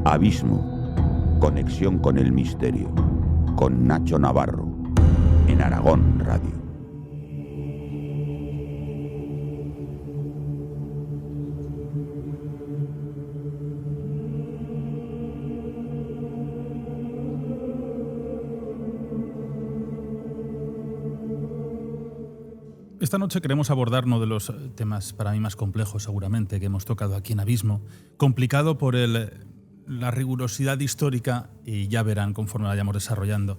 Abismo, conexión con el misterio, con Nacho Navarro, en Aragón Radio. Esta noche queremos abordar uno de los temas para mí más complejos seguramente que hemos tocado aquí en Abismo, complicado por la rigurosidad histórica y ya verán conforme la vayamos desarrollando.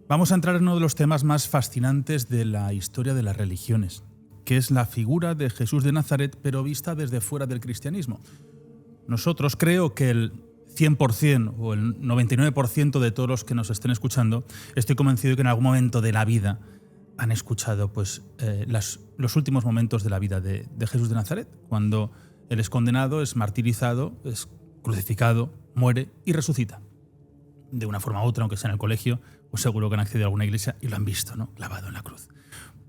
Vamos a entrar en uno de los temas más fascinantes de la historia de las religiones, que es la figura de Jesús de Nazaret, pero vista desde fuera del cristianismo. Nosotros creo que el 100% o el 99% de todos los que nos estén escuchando, estoy convencido de que en algún momento de la vida han escuchado los últimos momentos de la vida de Jesús de Nazaret, cuando él es condenado, es martirizado, es crucificado, muere y resucita. De una forma u otra, aunque sea en el colegio, pues seguro que han accedido a alguna iglesia y lo han visto, ¿no? Clavado en la cruz.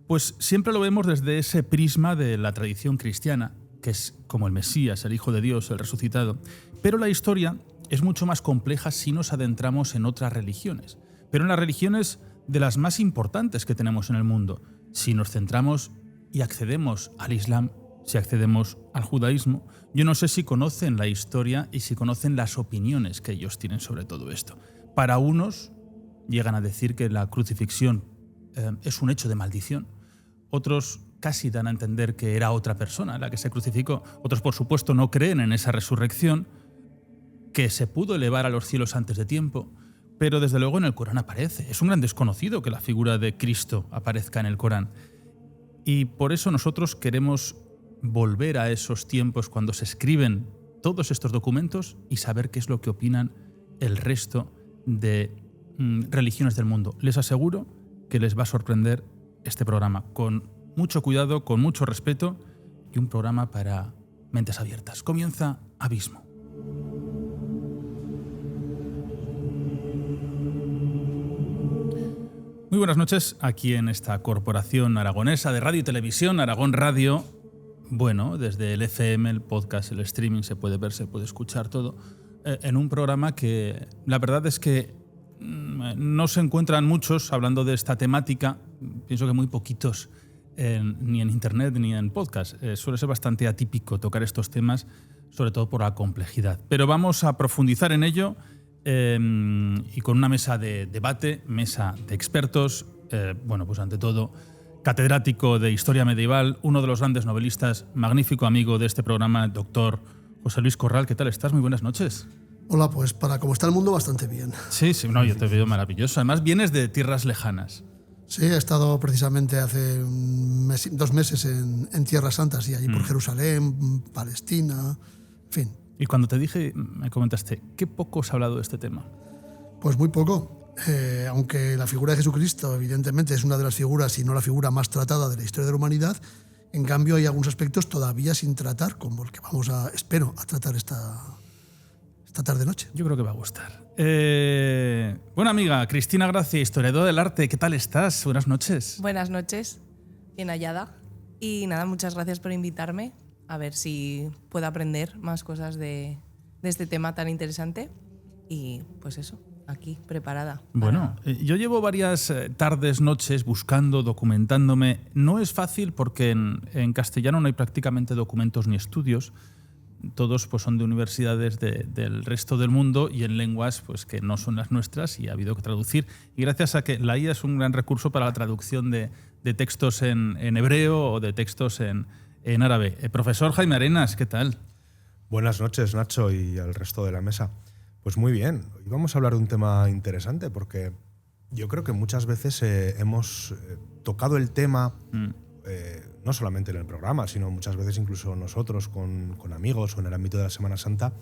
Pues siempre lo vemos desde ese prisma de la tradición cristiana, que es como el Mesías, el Hijo de Dios, el resucitado. Pero la historia es mucho más compleja si nos adentramos en otras religiones. Pero en las religiones de las más importantes que tenemos en el mundo, si nos centramos y accedemos al Islam, si accedemos al judaísmo, yo no sé si conocen la historia y si conocen las opiniones que ellos tienen sobre todo esto. Para unos llegan a decir que la crucifixión es un hecho de maldición. Otros casi dan a entender que era otra persona la que se crucificó. Otros, por supuesto, no creen en esa resurrección, que se pudo elevar a los cielos antes de tiempo. Pero desde luego en el Corán aparece. Es un gran desconocido que la figura de Cristo aparezca en el Corán. Y por eso nosotros queremos volver a esos tiempos cuando se escriben todos estos documentos y saber qué es lo que opinan el resto de religiones del mundo. Les aseguro que les va a sorprender este programa, con mucho cuidado, con mucho respeto y un programa para mentes abiertas. Comienza Abismo. Muy buenas noches aquí en esta corporación aragonesa de radio y televisión, Aragón Radio. Bueno, desde el FM, el podcast, el streaming, se puede ver, se puede escuchar todo, en un programa que la verdad es que no se encuentran muchos hablando de esta temática. Pienso que muy poquitos ni en internet ni en podcast. Suele ser bastante atípico tocar estos temas, sobre todo por la complejidad. Pero vamos a profundizar en ello. Y con una mesa de debate, mesa de expertos, pues ante todo, catedrático de Historia Medieval, uno de los grandes novelistas, magnífico amigo de este programa, el doctor José Luis Corral. ¿Qué tal estás? Muy buenas noches. Hola, pues para como está el mundo, bastante bien. Sí, no, yo te veo maravilloso. Además, vienes de tierras lejanas. Sí, he estado precisamente hace 2 meses en Tierras Santas y allí por Jerusalén, Palestina, en fin. Y cuando te dije, me comentaste, ¿qué poco os ha hablado de este tema? Pues muy poco. Aunque la figura de Jesucristo, evidentemente, es una de las figuras, si no la figura más tratada de la historia de la humanidad, en cambio hay algunos aspectos todavía sin tratar, como el que espero tratar esta tarde-noche. Yo creo que va a gustar. Buena amiga, Cristina Gracia, historiadora del arte. ¿Qué tal estás? Buenas noches. Buenas noches, bien hallada. Y nada, muchas gracias por invitarme. A ver si puedo aprender más cosas de este tema tan interesante. Y pues eso, aquí, preparada. Bueno, yo llevo varias tardes, noches buscando, documentándome. No es fácil porque en castellano no hay prácticamente documentos ni estudios. Todos pues, son de universidades del resto del mundo y en lenguas pues, que no son las nuestras y ha habido que traducir. Y gracias a que la IA es un gran recurso para la traducción de textos en hebreo o de textos en árabe. Profesor Jaime Arenas, ¿qué tal? Buenas noches, Nacho, y al resto de la mesa. Pues muy bien. Hoy vamos a hablar de un tema interesante porque yo creo que muchas veces hemos tocado el tema, no solamente en el programa, sino muchas veces incluso nosotros con amigos o en el ámbito de la Semana Santa,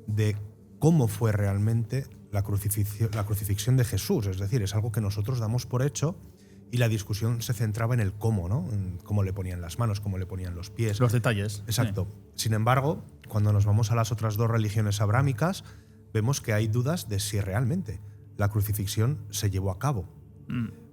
de cómo fue realmente la crucifixión de Jesús. Es decir, es algo que nosotros damos por hecho. Y la discusión se centraba en el cómo, ¿no? En cómo le ponían las manos, cómo le ponían los pies. Los detalles. Exacto. Sí. Sin embargo, cuando nos vamos a las otras 2 religiones abrámicas, vemos que hay dudas de si realmente la crucifixión se llevó a cabo.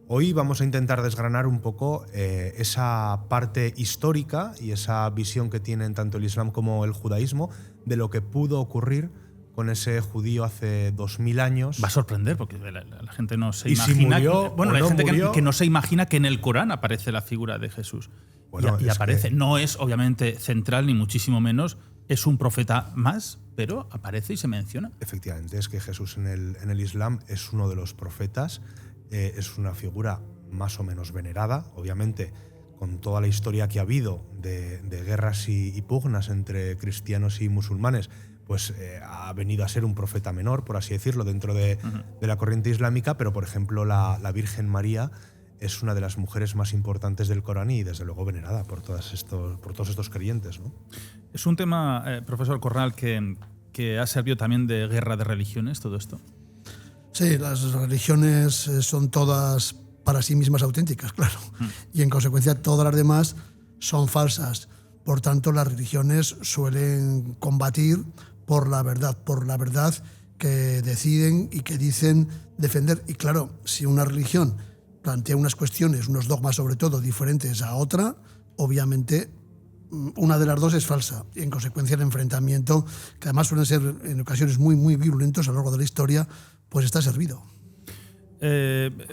Hoy vamos a intentar desgranar un poco esa parte histórica y esa visión que tienen tanto el Islam como el judaísmo de lo que pudo ocurrir con ese judío hace 2000 años. Va a sorprender porque la gente no se ¿Y si imagina. murió Bueno, o hay no gente murió? que no se imagina que en el Corán aparece la figura de Jesús. Bueno, y es aparece. que- No es obviamente central, ni muchísimo menos. Es un profeta más, pero aparece y se menciona. Efectivamente, es que Jesús en el Islam es uno de los profetas, es una figura más o menos venerada, obviamente con toda la historia que ha habido de guerras y pugnas entre cristianos y musulmanes, pues ha venido a ser un profeta menor, por así decirlo, dentro de la corriente islámica, pero por ejemplo la Virgen María es una de las mujeres más importantes del Corán y desde luego venerada por todos estos creyentes, ¿no? Es un tema, profesor Corral, que ha servido también de guerra de religiones, todo esto. Sí, las religiones son todas para sí mismas auténticas, claro. Y en consecuencia todas las demás son falsas. Por tanto, las religiones suelen combatir por la verdad que deciden y que dicen defender. Y claro, si una religión plantea unas cuestiones, unos dogmas sobre todo, diferentes a otra, obviamente una de las dos es falsa. Y en consecuencia el enfrentamiento, que además suelen ser en ocasiones muy, muy virulentos a lo largo de la historia, pues está servido.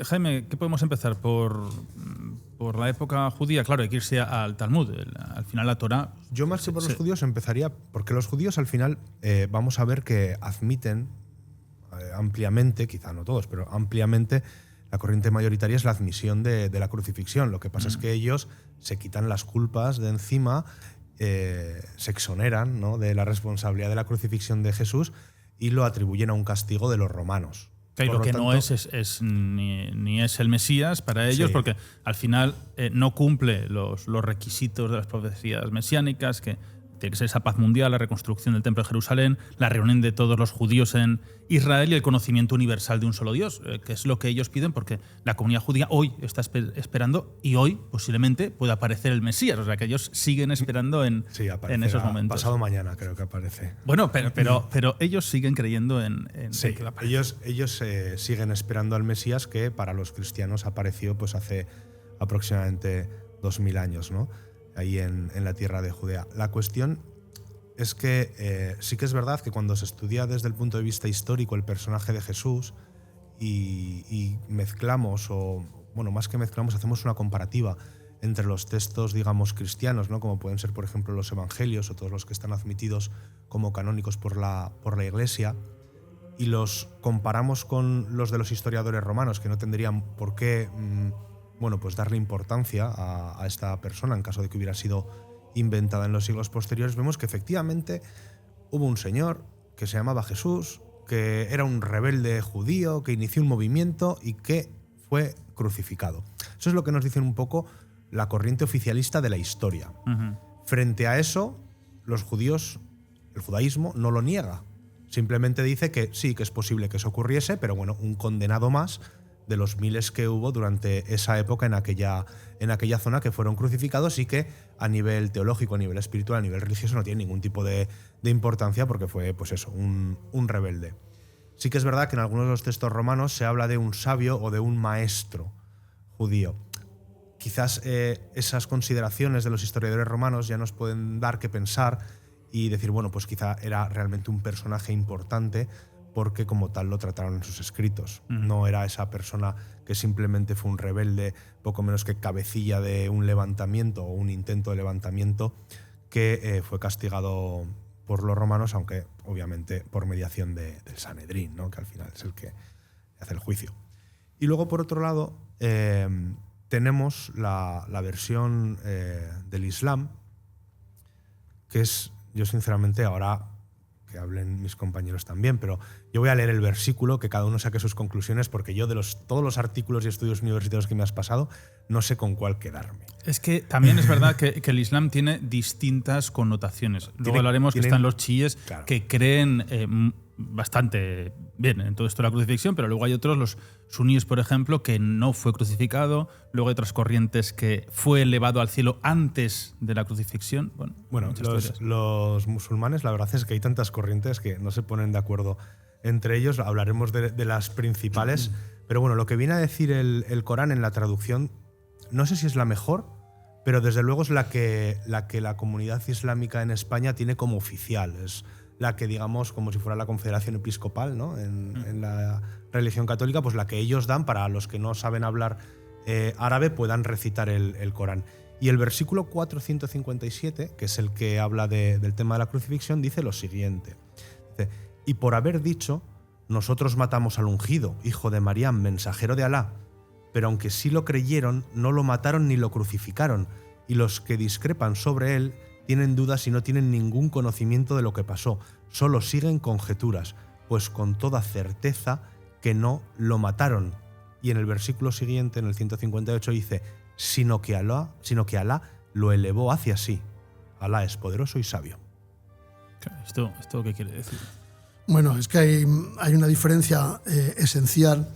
Jaime, ¿qué podemos empezar? Por la época judía, claro, hay que irse al Talmud. Al final la Torá... Yo más que por los judíos empezaría, porque los judíos al final vamos a ver que admiten ampliamente, quizá no todos, pero ampliamente, la corriente mayoritaria es la admisión de la crucifixión. Lo que pasa es que ellos se quitan las culpas de encima, se exoneran, ¿no?, de la responsabilidad de la crucifixión de Jesús y lo atribuyen a un castigo de los romanos. Que lo que tanto, no es ni es el Mesías para ellos, Sí. porque al final no cumple los requisitos de las profecías mesiánicas, que tiene que ser esa paz mundial, la reconstrucción del Templo de Jerusalén, la reunión de todos los judíos en Israel y el conocimiento universal de un solo Dios, que es lo que ellos piden, porque la comunidad judía hoy está esperando y hoy posiblemente pueda aparecer el Mesías. O sea, que ellos siguen esperando en esos momentos. Pasado mañana creo que aparece. Bueno, pero ellos siguen creyendo en Sí, que va a aparecer. ellos siguen esperando al Mesías, que para los cristianos apareció pues hace aproximadamente 2000 años, ¿no?, ahí en la tierra de Judea. La cuestión es que sí que es verdad que cuando se estudia desde el punto de vista histórico el personaje de Jesús y mezclamos, o bueno, más que mezclamos, hacemos una comparativa entre los textos, digamos, cristianos, ¿no?, como pueden ser, por ejemplo, los evangelios o todos los que están admitidos como canónicos por la Iglesia, y los comparamos con los de los historiadores romanos, que no tendrían por qué bueno, pues darle importancia a esta persona en caso de que hubiera sido inventada en los siglos posteriores, vemos que efectivamente hubo un señor que se llamaba Jesús, que era un rebelde judío, que inició un movimiento y que fue crucificado. Eso es lo que nos dice un poco la corriente oficialista de la historia. Frente a eso, los judíos, el judaísmo no lo niega. Simplemente dice que sí, que es posible que eso ocurriese, pero bueno, un condenado más de los miles que hubo durante esa época en aquella zona que fueron crucificados, y que a nivel teológico, a nivel espiritual, a nivel religioso no tiene ningún tipo de importancia, porque fue pues eso, un rebelde. Sí que es verdad que en algunos de los textos romanos se habla de un sabio o de un maestro judío. Quizás esas consideraciones de los historiadores romanos ya nos pueden dar que pensar y decir, bueno, pues quizá era realmente un personaje importante, porque como tal lo trataron en sus escritos. No era esa persona que simplemente fue un rebelde, poco menos que cabecilla de un levantamiento o un intento de levantamiento, que fue castigado por los romanos, aunque obviamente por mediación del Sanedrín, ¿no?, que al final es el que hace el juicio. Y luego, por otro lado, tenemos la versión del Islam, que es, yo sinceramente ahora, que hablen mis compañeros también, pero yo voy a leer el versículo, que cada uno saque sus conclusiones, porque yo de todos los artículos y estudios universitarios que me has pasado, no sé con cuál quedarme. Es que también es verdad que el Islam tiene distintas connotaciones. Luego hablaremos que están los chiíes, claro, que creen bastante bien en todo esto de la crucifixión, pero luego hay otros, los suníes, por ejemplo, que no fue crucificado. Luego hay otras corrientes que fue elevado al cielo antes de la crucifixión. Bueno, los musulmanes, la verdad es que hay tantas corrientes que no se ponen de acuerdo entre ellos. Hablaremos de las principales, pero bueno, lo que viene a decir el Corán en la traducción, no sé si es la mejor, pero desde luego es la que la comunidad islámica en España tiene como oficial. Es la que, digamos, como si fuera la confederación episcopal, ¿no? En la religión católica, pues la que ellos dan para los que no saben hablar árabe puedan recitar el Corán. Y el versículo 457, que es el que habla del tema de la crucifixión, dice lo siguiente. Dice, y por haber dicho, nosotros matamos al ungido, hijo de Mariam, mensajero de Alá, pero aunque sí lo creyeron, no lo mataron ni lo crucificaron, y los que discrepan sobre él tienen dudas y no tienen ningún conocimiento de lo que pasó, solo siguen conjeturas, pues con toda certeza que no lo mataron. Y en el versículo siguiente, en el 158, dice, sino que Alá lo elevó hacia sí. Alá es poderoso y sabio. ¿Esto qué quiere decir? Bueno, es que hay una diferencia esencial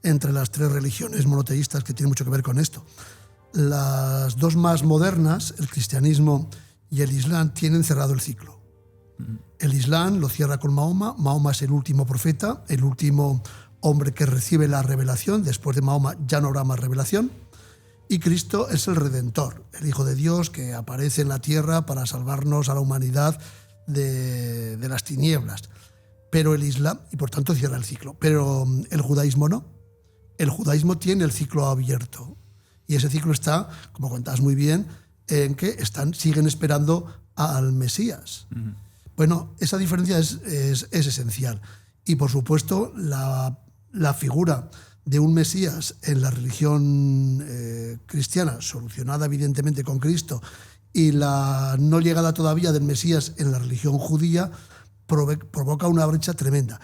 entre las tres religiones monoteístas que tiene mucho que ver con esto. Las dos más modernas, el cristianismo y el islam, tienen cerrado el ciclo. El islam lo cierra con Mahoma. Mahoma es el último profeta, el último hombre que recibe la revelación. Después de Mahoma ya no habrá más revelación. Y Cristo es el Redentor, el Hijo de Dios que aparece en la tierra para salvarnos a la humanidad de las tinieblas. Pero el islam, y por tanto cierra el ciclo. Pero el judaísmo no. El judaísmo tiene el ciclo abierto. Y ese ciclo está, como contabas muy bien, en que siguen esperando al Mesías. Bueno, esa diferencia es esencial. Y por supuesto, la figura de un Mesías en la religión cristiana, solucionada evidentemente con Cristo, y la no llegada todavía del Mesías en la religión judía, provoca una brecha tremenda.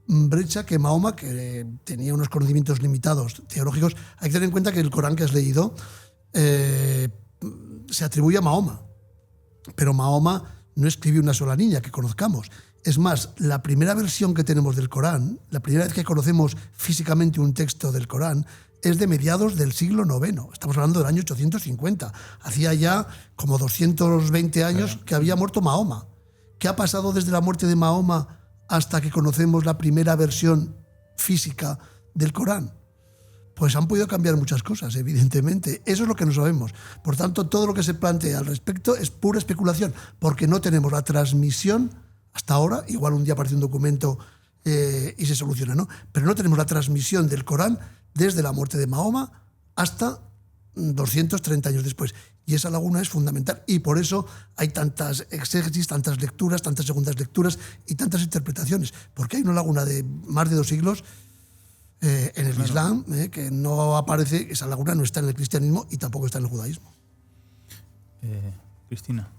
Brecha que Mahoma, que tenía unos conocimientos limitados teológicos, hay que tener en cuenta que el Corán que has leído se atribuye a Mahoma, pero Mahoma no escribió una sola línea que conozcamos. Es más, la primera versión que tenemos del Corán, la primera vez que conocemos físicamente un texto del Corán, es de mediados del siglo IX. Estamos hablando del año 850. Hacía ya como 220 años que había muerto Mahoma. ¿Qué ha pasado desde la muerte de Mahoma hasta que conocemos la primera versión física del Corán? Pues han podido cambiar muchas cosas, evidentemente. Eso es lo que no sabemos. Por tanto, todo lo que se plantea al respecto es pura especulación, porque no tenemos la transmisión hasta ahora. Igual un día aparece un documento y se soluciona, ¿no? Pero no tenemos la transmisión del Corán desde la muerte de Mahoma hasta 230 años después. Y esa laguna es fundamental. Y por eso hay tantas exégesis, tantas lecturas, tantas segundas lecturas y tantas interpretaciones. Porque hay una laguna de más de 2 siglos en el Islam, que no aparece. Esa laguna no está en el cristianismo y tampoco está en el judaísmo. Cristina.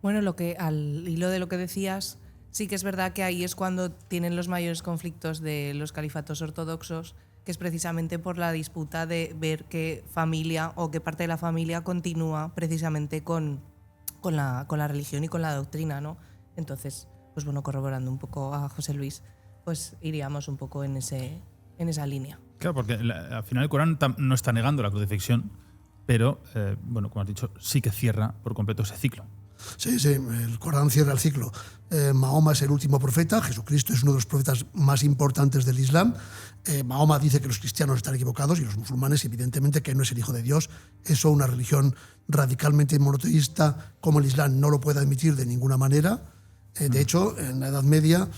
Bueno, al hilo de lo que decías, sí que es verdad que ahí es cuando tienen los mayores conflictos de los califatos ortodoxos, que es precisamente por la disputa de ver qué familia o qué parte de la familia continúa precisamente con la religión y con la doctrina, ¿no? Entonces, pues bueno, corroborando un poco a José Luis, pues iríamos un poco en esa línea. Claro, porque al final el Corán no está negando la crucifixión, pero, bueno, como has dicho, sí que cierra por completo ese ciclo. Sí, el Corán cierra el ciclo. Mahoma es el último profeta, Jesucristo es uno de los profetas más importantes del Islam. Mahoma dice que los cristianos están equivocados y los musulmanes, evidentemente, que no es el Hijo de Dios. Eso una religión radicalmente monoteísta como el Islam no lo puede admitir de ninguna manera. De hecho, en la Edad Media,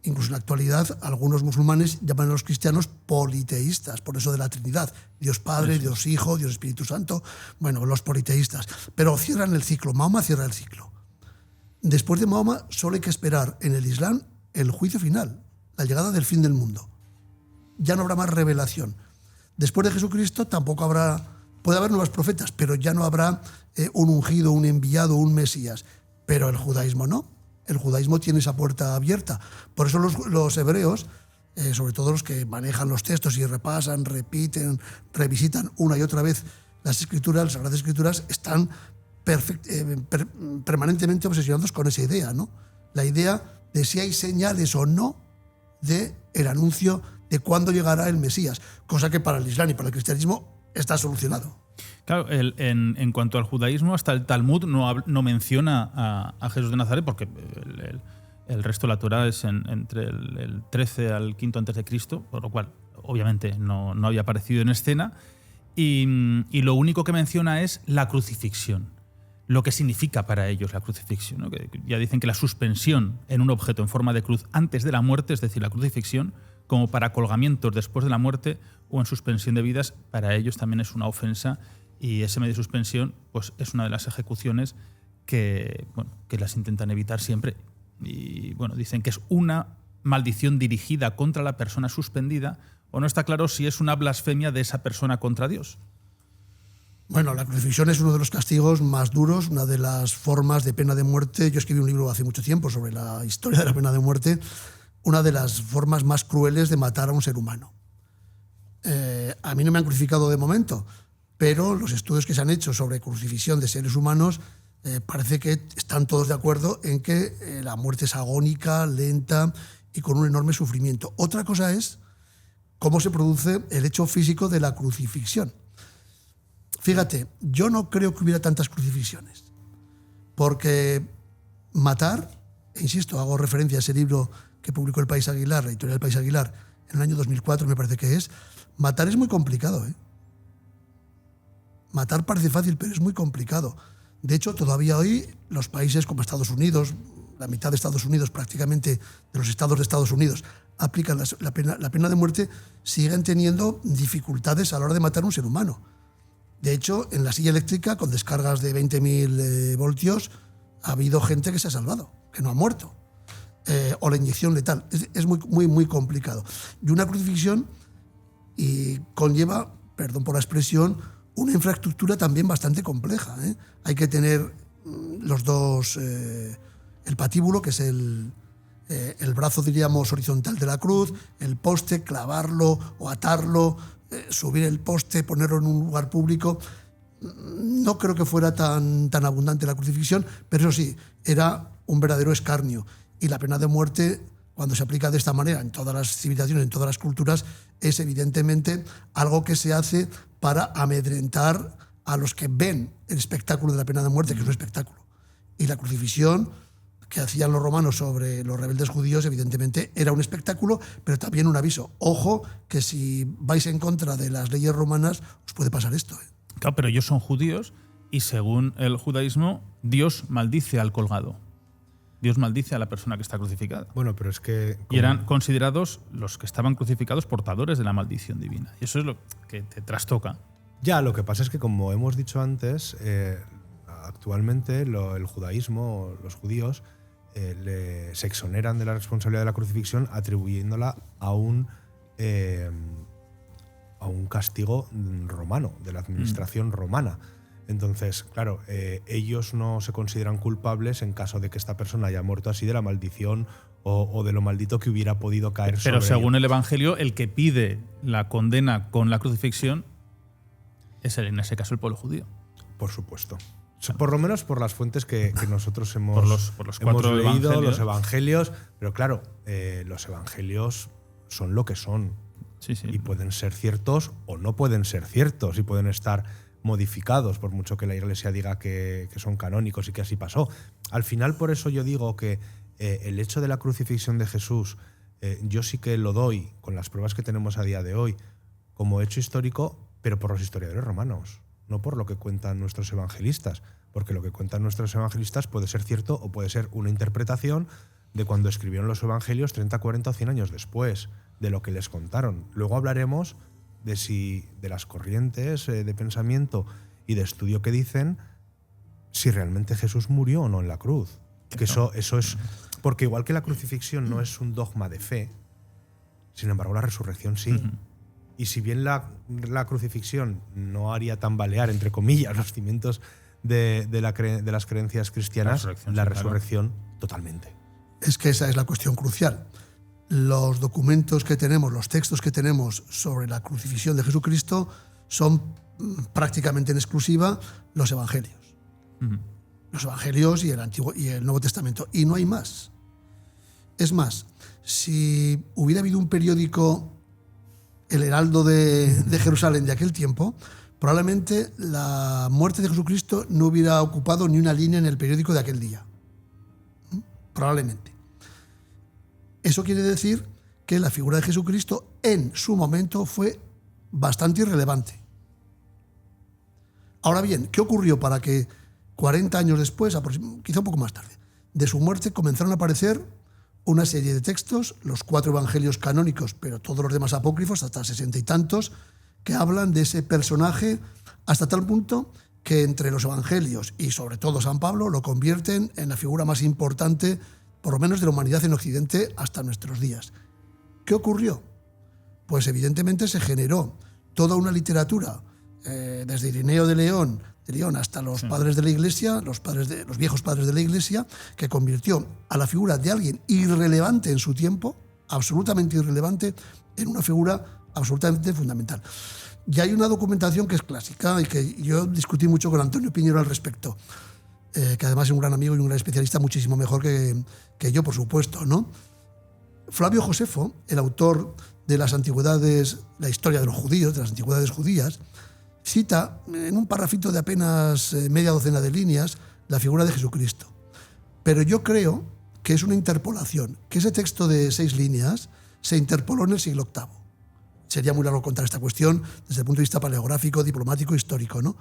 incluso en la actualidad, algunos musulmanes llaman a los cristianos politeístas, por eso de la Trinidad. Dios Padre, Dios Hijo, Dios Espíritu Santo. Bueno, los politeístas. Pero cierran el ciclo. Mahoma cierra el ciclo. Después de Mahoma solo hay que esperar en el Islam el juicio final, la llegada del fin del mundo. Ya no habrá más revelación. Después de Jesucristo tampoco habrá... Puede haber nuevos profetas, pero ya no habrá un ungido, un enviado, un Mesías. Pero el judaísmo no. El judaísmo tiene esa puerta abierta. Por eso los hebreos, sobre todo los que manejan los textos y repasan, repiten, revisitan una y otra vez las escrituras, las Sagradas Escrituras, están permanentemente obsesionados con esa idea, ¿no? La idea de si hay señales o no del anuncio de cuándo llegará el Mesías, cosa que para el Islam y para el cristianismo está solucionado. Claro, en cuanto al judaísmo, hasta el Talmud no menciona a Jesús de Nazaret, porque el resto de la Torá es entre el 13 al 5 antes de Cristo, por lo cual obviamente no había aparecido en escena, y lo único que menciona es la crucifixión. lo que significa para ellos la crucifixión, ¿no? Que ya dicen que la suspensión en un objeto en forma de cruz antes de la muerte, es decir, la crucifixión, como para colgamientos después de la muerte o en suspensión de vidas, para ellos también es una ofensa, y ese medio de suspensión pues, es una de las ejecuciones que las intentan evitar siempre. Y bueno, dicen que es una maldición dirigida contra la persona suspendida, o no está claro si es una blasfemia de esa persona contra Dios. Bueno, la crucifixión es uno de los castigos más duros, una de las formas de pena de muerte. Yo escribí un libro hace mucho tiempo sobre la historia de la pena de muerte, una de las formas más crueles de matar a un ser humano. A mí no me han crucificado de momento, pero los estudios que se han hecho sobre crucifixión de seres humanos parece que están todos de acuerdo en que la muerte es agónica, lenta y con un enorme sufrimiento. Otra cosa es cómo se produce el hecho físico de la crucifixión. Fíjate, yo no creo que hubiera tantas crucifixiones, porque matar, insisto, hago referencia a ese libro que publicó El País Aguilar, la editorial El País Aguilar, en el año 2004 me parece que es, matar es muy complicado, ¿eh? Matar parece fácil, pero es muy complicado. De hecho, todavía hoy los países como Estados Unidos, la mitad de Estados Unidos, prácticamente de los estados de Estados Unidos, aplican la pena de muerte, siguen teniendo dificultades a la hora de matar a un ser humano. De hecho, en la silla eléctrica, con descargas de 20.000 voltios, ha habido gente que se ha salvado, que no ha muerto. O la inyección letal. Es muy complicado. Y una crucifixión conlleva, perdón por la expresión, una infraestructura también bastante compleja, ¿eh? Hay que tener los dos, el patíbulo, que es el brazo, diríamos, horizontal de la cruz, el poste, clavarlo o atarlo, subir el poste, ponerlo en un lugar público. No creo que fuera tan abundante la crucifixión, pero eso sí, era un verdadero escarnio. Y la pena de muerte, cuando se aplica de esta manera en todas las civilizaciones, en todas las culturas, es evidentemente algo que se hace para amedrentar a los que ven el espectáculo de la pena de muerte, que es un espectáculo. Y la crucifixión que hacían los romanos sobre los rebeldes judíos, evidentemente, era un espectáculo, pero también un aviso. Ojo, que si vais en contra de las leyes romanas, os puede pasar esto, ¿eh? Claro, pero ellos son judíos y según el judaísmo, Dios maldice al colgado. Dios maldice a la persona que está crucificada. Bueno, pero es que... Y eran considerados los que estaban crucificados portadores de la maldición divina. Y eso es lo que te trastoca. Ya, lo que pasa es que, como hemos dicho antes, actualmente el judaísmo, los judíos, se exoneran de la responsabilidad de la crucifixión atribuyéndola a un castigo romano, de la administración romana. Entonces, claro, ellos no se consideran culpables en caso de que esta persona haya muerto así de la maldición o de lo maldito que hubiera podido caer sobre Pero según ellos. el Evangelio, el que pide la condena con la crucifixión es en ese caso el pueblo judío. Por supuesto. Por lo menos por las fuentes que nosotros hemos, por los cuatro leído, evangelios. los evangelios. Pero claro, los evangelios son lo que son. Sí, sí. Y pueden ser ciertos o no pueden ser ciertos, y pueden estar modificados, por mucho que la Iglesia diga que son canónicos y que así pasó. Al final, por eso yo digo que el hecho de la crucifixión de Jesús, yo sí que lo doy, con las pruebas que tenemos a día de hoy, como hecho histórico, pero por los historiadores romanos, no por lo que cuentan nuestros evangelistas, porque lo que cuentan nuestros evangelistas puede ser cierto o puede ser una interpretación de cuando escribieron los evangelios 30, 40 o 100 años después de lo que les contaron. Luego hablaremos de las corrientes de pensamiento y de estudio que dicen si realmente Jesús murió o no en la cruz. Que eso es... Porque igual que la crucifixión no es un dogma de fe, sin embargo la resurrección sí. Uh-huh. Y si bien la crucifixión no haría tambalear, entre comillas, los cimientos de las creencias cristianas, la resurrección totalmente. Es que esa es la cuestión crucial. Los documentos que tenemos, los textos que tenemos sobre la crucifixión de Jesucristo son prácticamente en exclusiva los evangelios. Uh-huh. Los evangelios y el Antiguo y el Nuevo Testamento. Y no hay más. Es más, si hubiera habido un periódico, El Heraldo de Jerusalén de aquel tiempo, probablemente la muerte de Jesucristo no hubiera ocupado ni una línea en el periódico de aquel día. Probablemente. Eso quiere decir que la figura de Jesucristo en su momento fue bastante irrelevante. Ahora bien, ¿qué ocurrió para que 40 años después, quizá un poco más tarde, de su muerte, comenzaron a aparecer una serie de textos, los 4 evangelios canónicos, pero todos los demás apócrifos, hasta 60 y tantos, que hablan de ese personaje hasta tal punto que entre los evangelios y sobre todo San Pablo lo convierten en la figura más importante, por lo menos de la humanidad en Occidente hasta nuestros días. ¿Qué ocurrió? Pues evidentemente se generó toda una literatura, desde Ireneo de León hasta los padres de la Iglesia, los viejos padres de la Iglesia, que convirtió a la figura de alguien irrelevante en su tiempo, absolutamente irrelevante, en una figura absolutamente fundamental. Y hay una documentación que es clásica y que yo discutí mucho con Antonio Piñero al respecto, que además es un gran amigo y un gran especialista, muchísimo mejor que yo, por supuesto, ¿no? Flavio Josefo, el autor de las antigüedades, la historia de los judíos, de las antigüedades judías, cita en un parrafito de apenas media docena de líneas la figura de Jesucristo. Pero yo creo que es una interpolación, que ese texto de 6 líneas se interpoló en el siglo VIII. Sería muy largo contar esta cuestión desde el punto de vista paleográfico, diplomático, histórico, ¿no?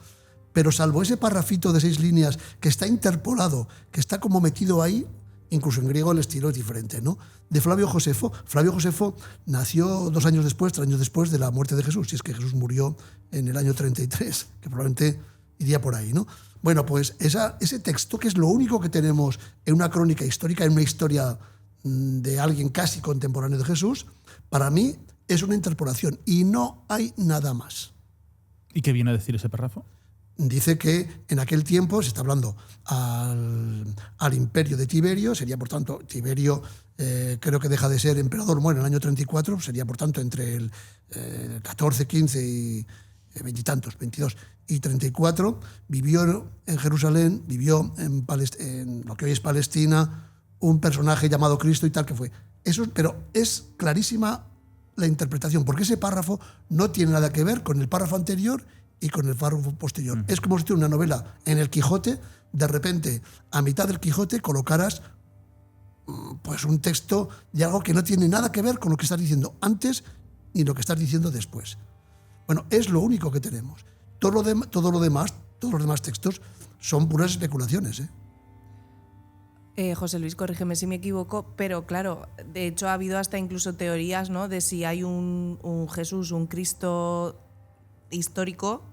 Pero salvo ese parrafito de 6 líneas que está interpolado, que está como metido ahí, incluso en griego el estilo es diferente, ¿no? De Flavio Josefo. Flavio Josefo nació 3 años después de la muerte de Jesús, si es que Jesús murió en el año 33, que probablemente iría por ahí, ¿no? Bueno, pues ese texto, que es lo único que tenemos en una crónica histórica, en una historia de alguien casi contemporáneo de Jesús, para mí es una interpolación y no hay nada más. ¿Y qué viene a decir ese párrafo? Dice que en aquel tiempo, se está hablando al imperio de Tiberio, sería por tanto, Tiberio creo que deja de ser emperador, muere en el año 34, sería por tanto entre el 14, 15 y 20 y tantos, 22 y 34, vivió en Jerusalén, vivió en lo que hoy es Palestina, un personaje llamado Cristo y tal que fue. Eso, pero es clarísima la interpretación, porque ese párrafo no tiene nada que ver con el párrafo anterior y con el párrafo posterior. Es como si tú en una novela, en el Quijote, de repente, a mitad del Quijote, colocaras pues un texto de algo que no tiene nada que ver con lo que estás diciendo antes ni lo que estás diciendo después. Bueno, es lo único que tenemos. Todo lo demás, todos los demás textos son puras especulaciones, José Luis, corrígeme si me equivoco, pero claro, de hecho ha habido hasta incluso teorías, ¿no?, de si hay un Jesús, un Cristo histórico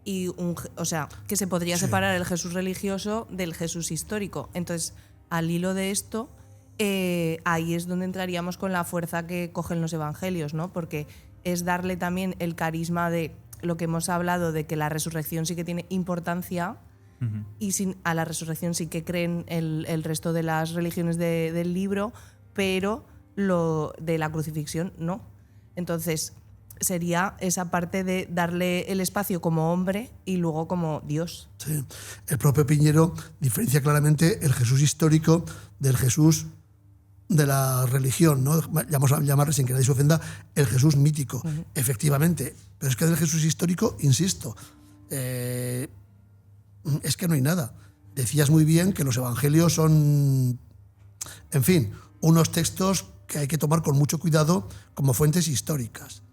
y o sea, que se podría separar el Jesús religioso del Jesús histórico. Entonces, al hilo de esto, ahí es donde entraríamos con la fuerza que cogen los evangelios, ¿no? Porque es darle también el carisma de lo que hemos hablado, de que la resurrección sí que tiene importancia. Y a la resurrección sí que creen el resto de las religiones del libro, pero lo de la crucifixión no. Entonces sería esa parte de darle el espacio como hombre y luego como Dios. Sí. El propio Piñero diferencia claramente el Jesús histórico del Jesús de la religión, ¿no? Vamos a llamarle, sin que nadie se ofenda, el Jesús mítico, efectivamente. Pero es que del Jesús histórico, insisto, es que no hay nada. Decías muy bien que los evangelios son, en fin, unos textos que hay que tomar con mucho cuidado como fuentes históricas.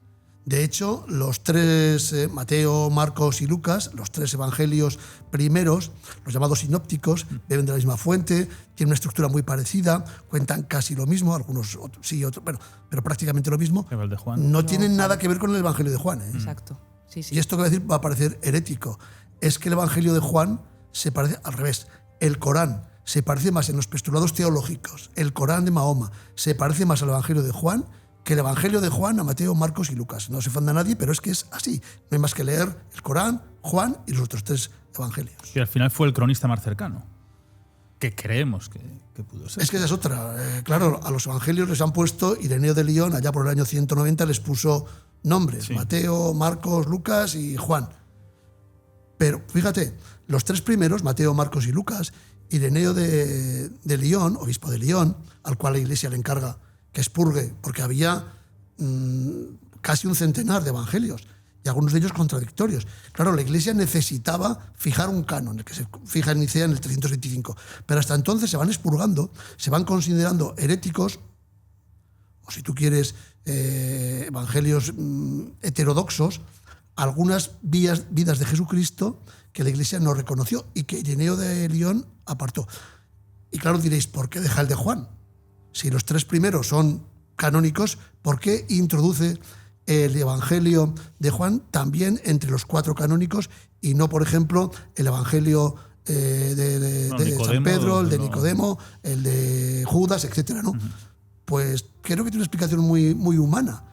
De hecho, los 3, Mateo, Marcos y Lucas, los 3 evangelios primeros, los llamados sinópticos, beben de la misma fuente, tienen una estructura muy parecida, cuentan casi lo mismo, algunos sí, otros, pero prácticamente lo mismo. El de Juan. No tienen nada que ver con el evangelio de Juan. Exacto. Sí, sí. Y esto que voy a decir va a parecer herético. Es que el evangelio de Juan se parece al revés. El Corán se parece más en los postulados teológicos. El Corán de Mahoma se parece más al evangelio de Juan que el evangelio de Juan a Mateo, Marcos y Lucas. No se ofenda a nadie, pero es que es así. No hay más que leer el Corán, Juan y los otros 3 evangelios. Y al final fue el cronista más cercano, que creemos que pudo ser. Es que esa es otra. Claro, a los evangelios les han puesto, Ireneo de León, allá por el año 190, les puso nombres. Sí. Mateo, Marcos, Lucas y Juan. Pero fíjate, los 3 primeros, Mateo, Marcos y Lucas, Ireneo de León, obispo de León, al cual la Iglesia le encarga que expurgue, porque había casi un centenar de evangelios y algunos de ellos contradictorios. Claro, la Iglesia necesitaba fijar un canon, el que se fija en Nicea en el 325, pero hasta entonces se van expurgando, se van considerando heréticos, o si tú quieres, evangelios heterodoxos, algunas vidas de Jesucristo que la Iglesia no reconoció y que Ireneo de Lyon apartó. Y claro, diréis, ¿por qué deja el de Juan? Si los 3 primeros son canónicos, ¿por qué introduce el Evangelio de Juan también entre los 4 canónicos y no, por ejemplo, el Evangelio de San Pedro, el de Nicodemo, el de Judas, etcétera, ¿no? Pues creo que tiene una explicación muy, muy humana.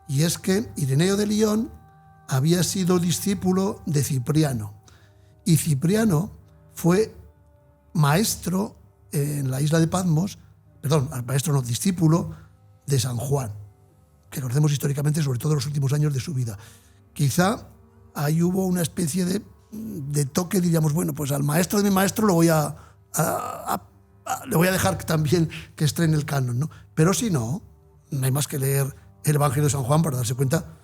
Y es que Ireneo de Lyon había sido discípulo de Cipriano. Y Cipriano fue maestro en la isla de Patmos, discípulo de San Juan, que conocemos históricamente sobre todo en los últimos años de su vida. Quizá ahí hubo una especie de toque, diríamos, bueno, pues al maestro de mi maestro le voy a dejar también que estrene el canon, ¿no? Pero si no, no hay más que leer el Evangelio de San Juan para darse cuenta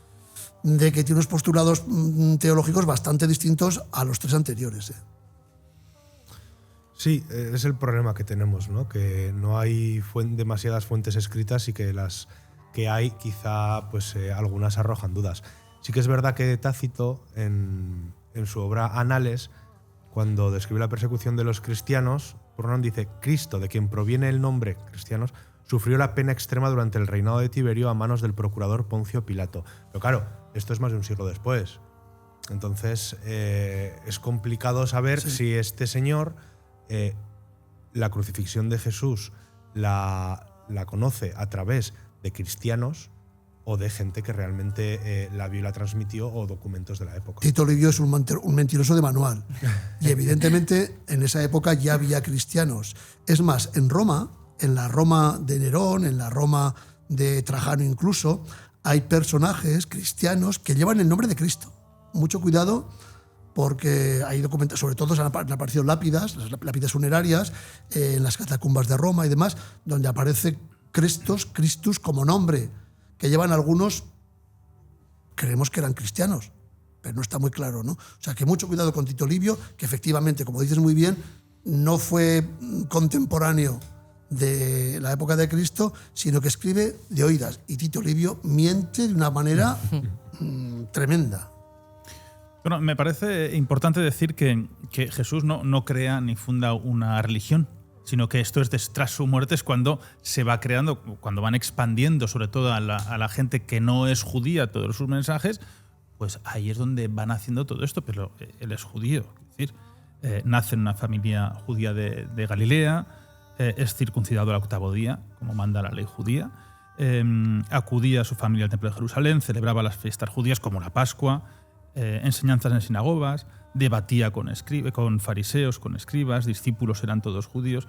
de que tiene unos postulados teológicos bastante distintos a los 3 anteriores. Sí, es el problema que tenemos, ¿no? Que no hay demasiadas fuentes escritas y que las que hay quizá pues, algunas arrojan dudas. Sí que es verdad que Tácito en su obra Anales, cuando describe la persecución de los cristianos, Purnón dice: Cristo, de quien proviene el nombre cristianos, sufrió la pena extrema durante el reinado de Tiberio a manos del procurador Poncio Pilato. Pero claro, esto es más de un siglo después. Entonces es complicado saber si este señor la crucifixión de Jesús la conoce a través de cristianos o de gente que realmente la vio y la transmitió, o documentos de la época. Tito Livio es un mentiroso de manual. Y evidentemente en esa época ya había cristianos. Es más, en Roma, en la Roma de Nerón, en la Roma de Trajano incluso, hay personajes cristianos que llevan el nombre de Cristo. Mucho cuidado, porque hay documentos, sobre todo han aparecido lápidas, las lápidas funerarias, en las catacumbas de Roma y demás, donde aparece Christus como nombre, que llevan algunos, creemos que eran cristianos, pero no está muy claro, ¿no? O sea, que mucho cuidado con Tito Livio, que efectivamente, como dices muy bien, no fue contemporáneo de la época de Cristo, sino que escribe de oídas. Y Tito Livio miente de una manera tremenda. Bueno, me parece importante decir que Jesús no crea ni funda una religión, sino que esto es tras su muerte, es cuando se va creando, cuando van expandiendo sobre todo a la gente que no es judía todos sus mensajes, pues ahí es donde van haciendo todo esto. Pero él es judío, es decir, nace en una familia judía de Galilea, es circuncidado al 8º día, como manda la ley judía, acudía a su familia al templo de Jerusalén, celebraba las fiestas judías como la Pascua, enseñanzas en sinagogas, debatía con fariseos, con escribas, discípulos eran todos judíos.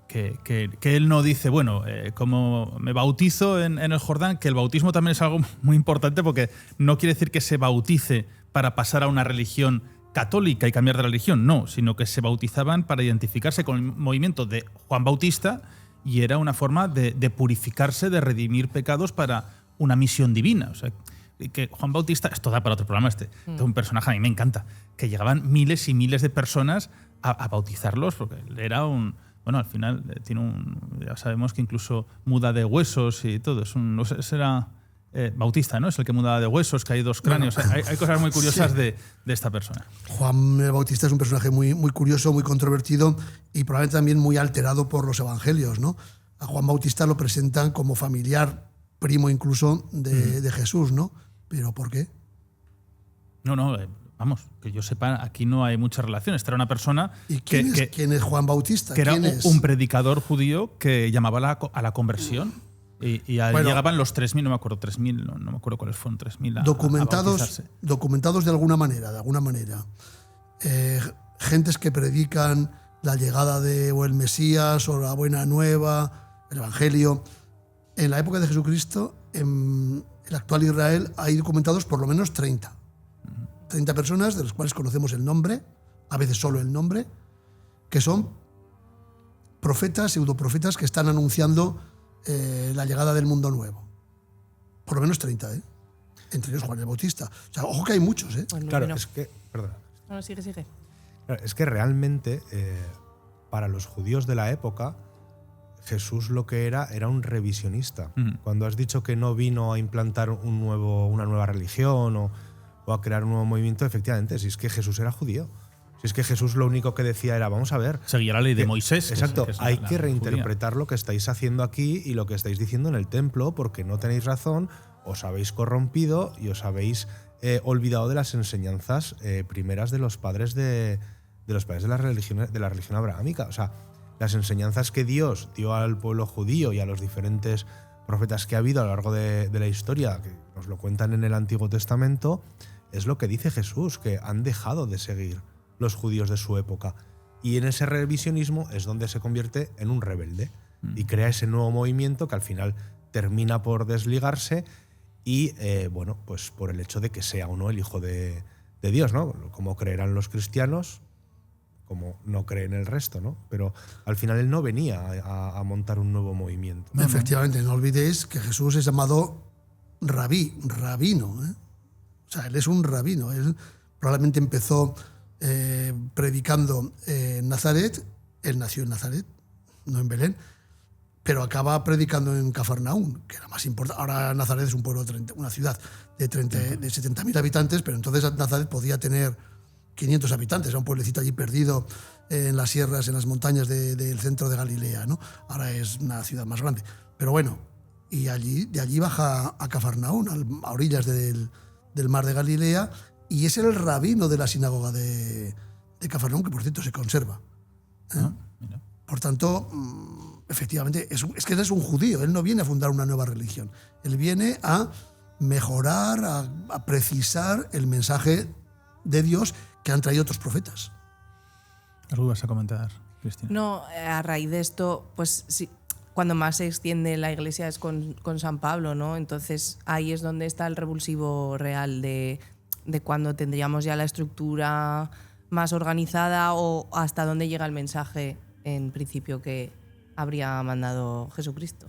Que él no dice, bueno, como me bautizo en el Jordán, que el bautismo también es algo muy importante, porque no quiere decir que se bautice para pasar a una religión católica y cambiar de religión, no, sino que se bautizaban para identificarse con el movimiento de Juan Bautista, y era una forma de purificarse, de redimir pecados para una misión divina. O sea, que Juan Bautista, esto da para otro programa, es un personaje, a mí me encanta, que llegaban miles y miles de personas a bautizarlos, porque él era bueno, al final ya sabemos que incluso muda de huesos y todo, era Bautista, ¿no? Es el que muda de huesos, que hay 2 cráneos. Bueno, hay cosas muy curiosas de esta persona. Juan el Bautista es un personaje muy, muy curioso, muy controvertido y probablemente también muy alterado por los evangelios, ¿no? A Juan Bautista lo presentan como familiar, primo incluso de Jesús, ¿no? ¿Pero por qué? No, vamos, que yo sepa, aquí no hay mucha relación. Esta era una persona... ¿Y quién es Juan Bautista? Que era un predicador judío que llamaba a la conversión. Y llegaban los 3.000, no me acuerdo, 3.000, no me acuerdo cuáles fueron, 3.000 documentados de alguna manera. Gentes que predican la llegada o el Mesías o la Buena Nueva, el Evangelio. En la época de Jesucristo, en el actual Israel, hay documentados por lo menos 30. 30 personas, de las cuales conocemos el nombre, a veces solo el nombre, que son profetas, pseudoprofetas, que están anunciando la llegada del mundo nuevo. Por lo menos 30, ¿eh? Entre ellos Juan el Bautista. O sea, ojo que hay muchos, ¿eh? Bueno, claro, es que... Perdona. No, sigue. Claro, es que realmente, para los judíos de la época, Jesús lo que era un revisionista. Cuando has dicho que no vino a implantar una nueva religión o o a crear un nuevo movimiento, efectivamente, si es que Jesús era judío. Si es que Jesús lo único que decía era, vamos a ver. Seguía la ley de Moisés. Exacto, que es hay la que judía. reinterpretar lo que estáis haciendo aquí y lo que estáis diciendo en el templo, porque no tenéis razón, os habéis corrompido y os habéis olvidado de las enseñanzas primeras de los padres de la religión abrahámica. O sea, las enseñanzas que Dios dio al pueblo judío y a los diferentes profetas que ha habido a lo largo de la historia, que nos lo cuentan en el Antiguo Testamento, es lo que dice Jesús, que han dejado de seguir los judíos de su época. Y en ese revisionismo es donde se convierte en un rebelde y crea ese nuevo movimiento que al final termina por desligarse y, bueno, pues por el hecho de que sea o no el hijo de Dios, ¿no? Como creerán los cristianos, como no creen el resto, ¿no? Pero al final él no venía a montar un nuevo movimiento. Efectivamente, no olvidéis que Jesús es llamado rabino, ¿eh? O sea, él es un rabino. Él probablemente empezó predicando en Nazaret. Él nació en Nazaret, no en Belén, pero acaba predicando en Cafarnaún, que era más importante. Ahora Nazaret es un pueblo, una ciudad de 70.000 habitantes, pero entonces Nazaret podía tener 500 habitantes, era un pueblecito allí perdido en las sierras, en las montañas del centro de Galilea, ¿no? Ahora es una ciudad más grande. Pero bueno, y de allí baja a Cafarnaún, a orillas del mar de Galilea, y es el rabino de la sinagoga de Cafarnaún, que por cierto se conserva. Por tanto, efectivamente, es que él es un judío, él no viene a fundar una nueva religión, él viene a mejorar, a precisar el mensaje de Dios que han traído otros profetas. ¿Algo vas a comentar, Cristina? No, a raíz de esto, pues sí, cuando más se extiende la iglesia es con San Pablo, ¿no? Entonces ahí es donde está el revulsivo real de cuando tendríamos ya la estructura más organizada o hasta dónde llega el mensaje en principio que habría mandado Jesucristo.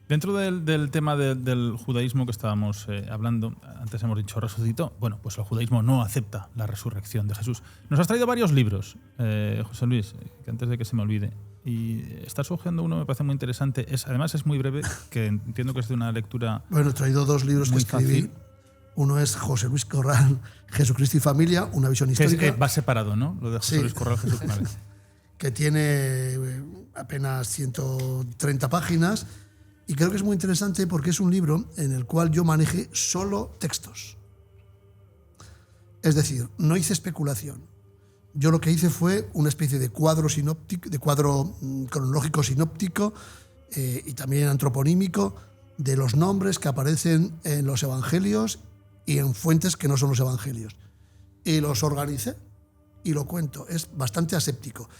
Dentro del tema del judaísmo que estábamos hablando, antes hemos dicho resucitó. Bueno, pues el judaísmo no acepta la resurrección de Jesús. Nos has traído varios libros, José Luis, que antes de que se me olvide. Y estás hojeando uno, me parece muy interesante. Además es muy breve, que entiendo que es de una lectura. Bueno, he traído dos libros que escribí. Fácil. Uno es José Luis Corral, Jesucristo y familia, una visión histórica. Va separado, ¿no? Lo de José Luis Corral, Jesucristo. Vale. Que tiene apenas 130 páginas. Y creo que es muy interesante porque es un libro en el cual yo manejé solo textos. Es decir, no hice especulación. Yo lo que hice fue una especie de cuadro cronológico sinóptico y también antroponímico de los nombres que aparecen en los evangelios y en fuentes que no son los evangelios. Y los organicé y lo cuento. Es bastante aséptico.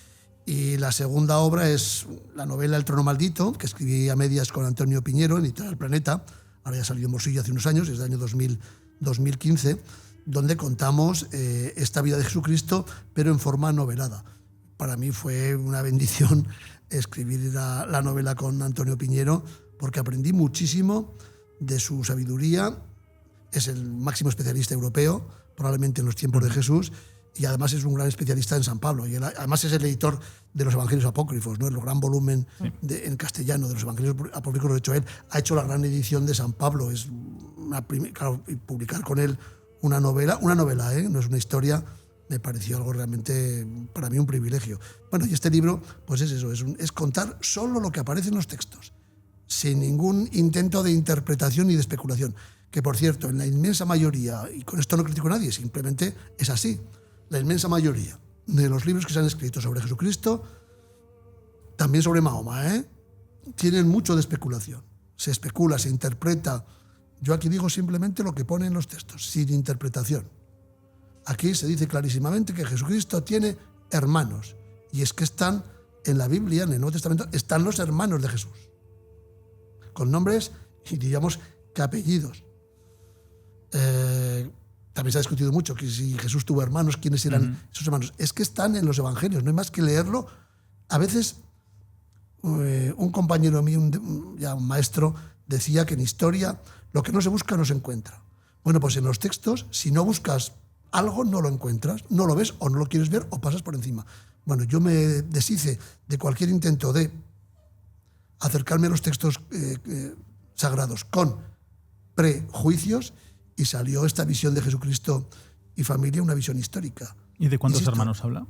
Y la segunda obra es la novela El trono maldito, que escribí a medias con Antonio Piñero en Editorial Planeta. Ahora ya salió en bolsillo hace unos años, es del año 2015, donde contamos esta vida de Jesucristo, pero en forma novelada. Para mí fue una bendición escribir la novela con Antonio Piñero, porque aprendí muchísimo de su sabiduría. Es el máximo especialista europeo, probablemente en los tiempos de Jesús, y además es un gran especialista en San Pablo. Y él, además es el editor de los Evangelios Apócrifos, ¿no? El gran volumen en castellano de los Evangelios Apócrifos, de hecho él ha hecho la gran edición de San Pablo. Es claro, y publicar con él una novela, no es una historia, me pareció algo realmente, para mí, un privilegio. Bueno, y este libro, pues es eso, es contar solo lo que aparece en los textos, sin ningún intento de interpretación ni de especulación. Que, por cierto, en la inmensa mayoría, y con esto no critico a nadie, simplemente es así, la inmensa mayoría de los libros que se han escrito sobre Jesucristo, también sobre Mahoma, tienen mucho de especulación. Se especula, se interpreta. Yo aquí digo simplemente lo que pone en los textos, sin interpretación. Aquí se dice clarísimamente que Jesucristo tiene hermanos, y es que están en la Biblia, en el Nuevo Testamento, están los hermanos de Jesús, con nombres y diríamos que apellidos. También se ha discutido mucho que si Jesús tuvo hermanos, quiénes eran esos hermanos. Es que están en los evangelios, no hay más que leerlo. A veces un compañero mío, un maestro, decía que en historia lo que no se busca no se encuentra. Bueno, pues en los textos, si no buscas algo, no lo encuentras, no lo ves o no lo quieres ver o pasas por encima. Bueno, yo me deshice de cualquier intento de acercarme a los textos sagrados con prejuicios y salió esta visión de Jesucristo y familia, una visión histórica. ¿Y de cuántos Insisto, hermanos habla?